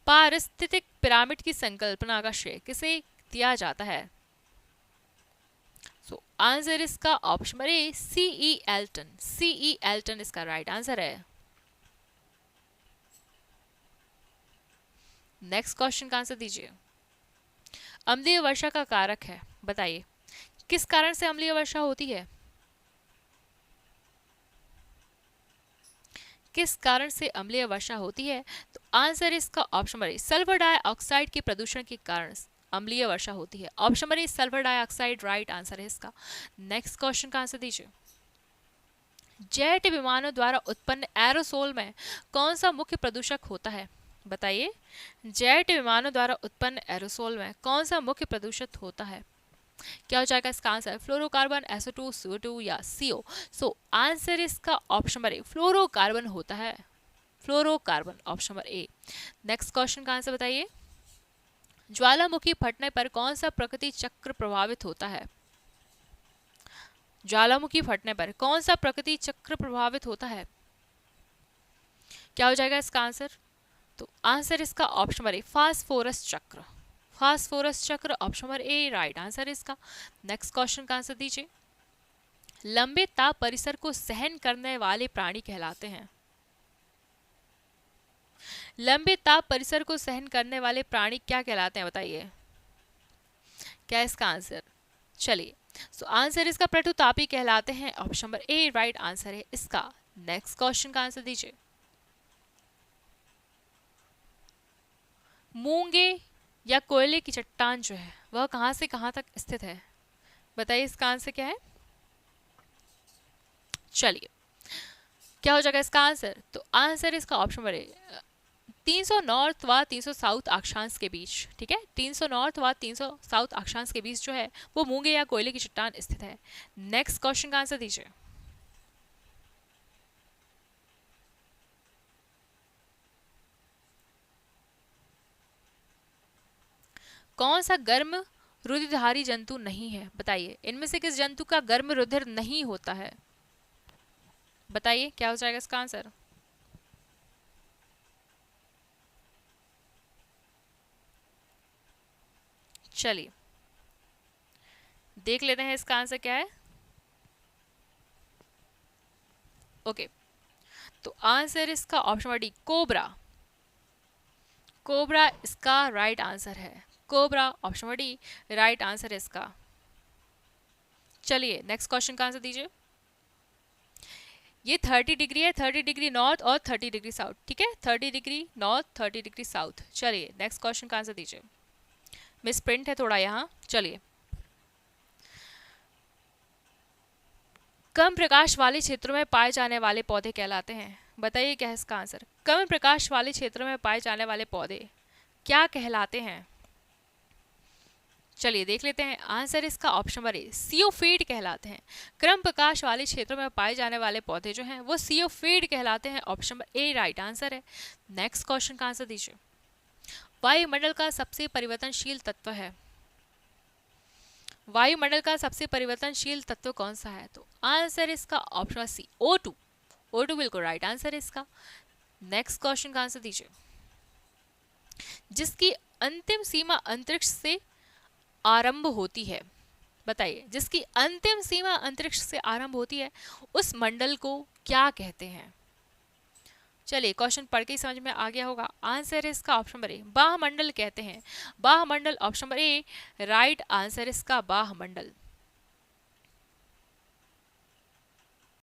पारिस्थितिक पिरामिड की संकल्पना का श्रेय किसे दिया जाता है? सो आंसर इसका option number A CE Elton. CE Elton इसका राइट आंसर है। नेक्स्ट क्वेश्चन का आंसर दीजिए। अम्लीय वर्षा का कारक है, बताइए किस कारण से अम्लीय वर्षा होती है? किस कारण से अम्लीय वर्षा होती है? तो आंसर इसका ऑप्शन नंबर ए सल्फर डाइऑक्साइड के प्रदूषण के कारण अम्लीय वर्षा होती है। ऑप्शन नंबर ए सल्फर डाइऑक्साइड राइट आंसर है इसका। नेक्स्ट क्वेश्चन का आंसर दीजिए। जेट विमानों द्वारा उत्पन्न एरोसोल में कौन सा मुख्य प्रदूषक होता है? बताइए जेट विमानों द्वारा उत्पन्न एरोसोल में कौन सा मुख्य प्रदूषक होता है? क्या हो जाएगा इसका आंसर? फ्लोरोकार्बन, SO2, CO2 या CO? सो आंसर इसका ऑप्शन नंबर ए फ्लोरोकार्बन होता है। Fluorocarbon option number A. Next question का आंसर बताइए। ज्वालामुखी फटने पर कौन सा प्रकृति चक्र प्रभावित होता है? ज्वालामुखी फटने पर कौन सा प्रकृति चक्र प्रभावित होता है? क्या हो जाएगा इसका आंसर? तो आंसर इसका ऑप्शन नंबर ए फास्फोरस चक्र। फास्फोरस चक्र option number A right answer इसका। नेक्स्ट क्वेश्चन का आंसर दीजिए। लंबे ताप परिसर को सहन करने वाले प्राणी कहलाते हैं। लंबे ताप परिसर को सहन करने वाले प्राणी क्या कहलाते हैं, बताइए क्या इसका आंसर? चलिए सो आंसर इसका प्रठुतापी कहलाते हैं। Option number A right answer है इसका। नेक्स्ट क्वेश्चन का आंसर दीजिए। मूंगे या कोयले की चट्टान जो है वह कहां से कहां तक स्थित है? बताइए इसका आंसर क्या है? चलिए क्या हो जाएगा इसका आंसर? तो आंसर इसका ऑप्शन नंबर ए 300 नॉर्थ व 300 साउथ अक्षांश के बीच, ठीक है 300 नॉर्थ व 300 साउथ अक्षांश के बीच जो है वो मूंगे या कोयले की चट्टान स्थित है। नेक्स्ट क्वेश्चन का आंसर दीजिए। कौन सा गर्म रुधिरधारी जंतु नहीं है? बताइए इनमें से किस जंतु का गर्म रुधिर नहीं होता है? बताइए क्या हो जाएगा इसका आंसर? चलिए देख लेते हैं इसका आंसर क्या है। ओके तो आंसर इसका option number D cobra. Cobra इसका राइट आंसर है। Cobra option number D right answer है इसका। चलिए नेक्स्ट क्वेश्चन का आंसर दीजिए। ये 30 डिग्री है, 30 डिग्री नॉर्थ और 30 डिग्री साउथ, ठीक है 30 डिग्री नॉर्थ 30 डिग्री साउथ। चलिए नेक्स्ट क्वेश्चन का आंसर दीजिए। मिस प्रिंट है थोड़ा यहाँ। चलिए कम प्रकाश वाले क्षेत्रों में पाए जाने वाले पौधे कहलाते हैं। बताइए क्या है इसका आंसर? कम प्रकाश वाले क्षेत्रों में पाए जाने वाले पौधे क्या कहलाते हैं? चलिए देख लेते हैं। आंसर इसका ऑप्शन नंबर ए सियोफीड कहलाते हैं। कम प्रकाश वाले क्षेत्रों में पाए जाने वाले पौधे जो हैं वो सियोफीड कहलाते हैं। Option number A right answer है। नेक्स्ट क्वेश्चन का आंसर दीजिए। वायुमंडल का सबसे परिवर्तनशील तत्व है। वायुमंडल का सबसे परिवर्तनशील तत्व कौन सा है? तो आंसर इसका ऑप्शन सी O2। O2 बिल्कुल राइट आंसर है इसका। नेक्स्ट क्वेश्चन का आंसर दीजिए। जिसकी अंतिम सीमा अंतरिक्ष से आरंभ होती है। बताइए जिसकी अंतिम सीमा अंतरिक्ष से आरंभ होती है उस मंडल को क्या कहते हैं? चलिए क्वेश्चन पढ़ के ही समझ में आ गया होगा। आंसर है इसका ऑप्शन नंबर ए बाहमंडल कहते हैं। बाहमंडल option number A right answer इसका बाहमंडल।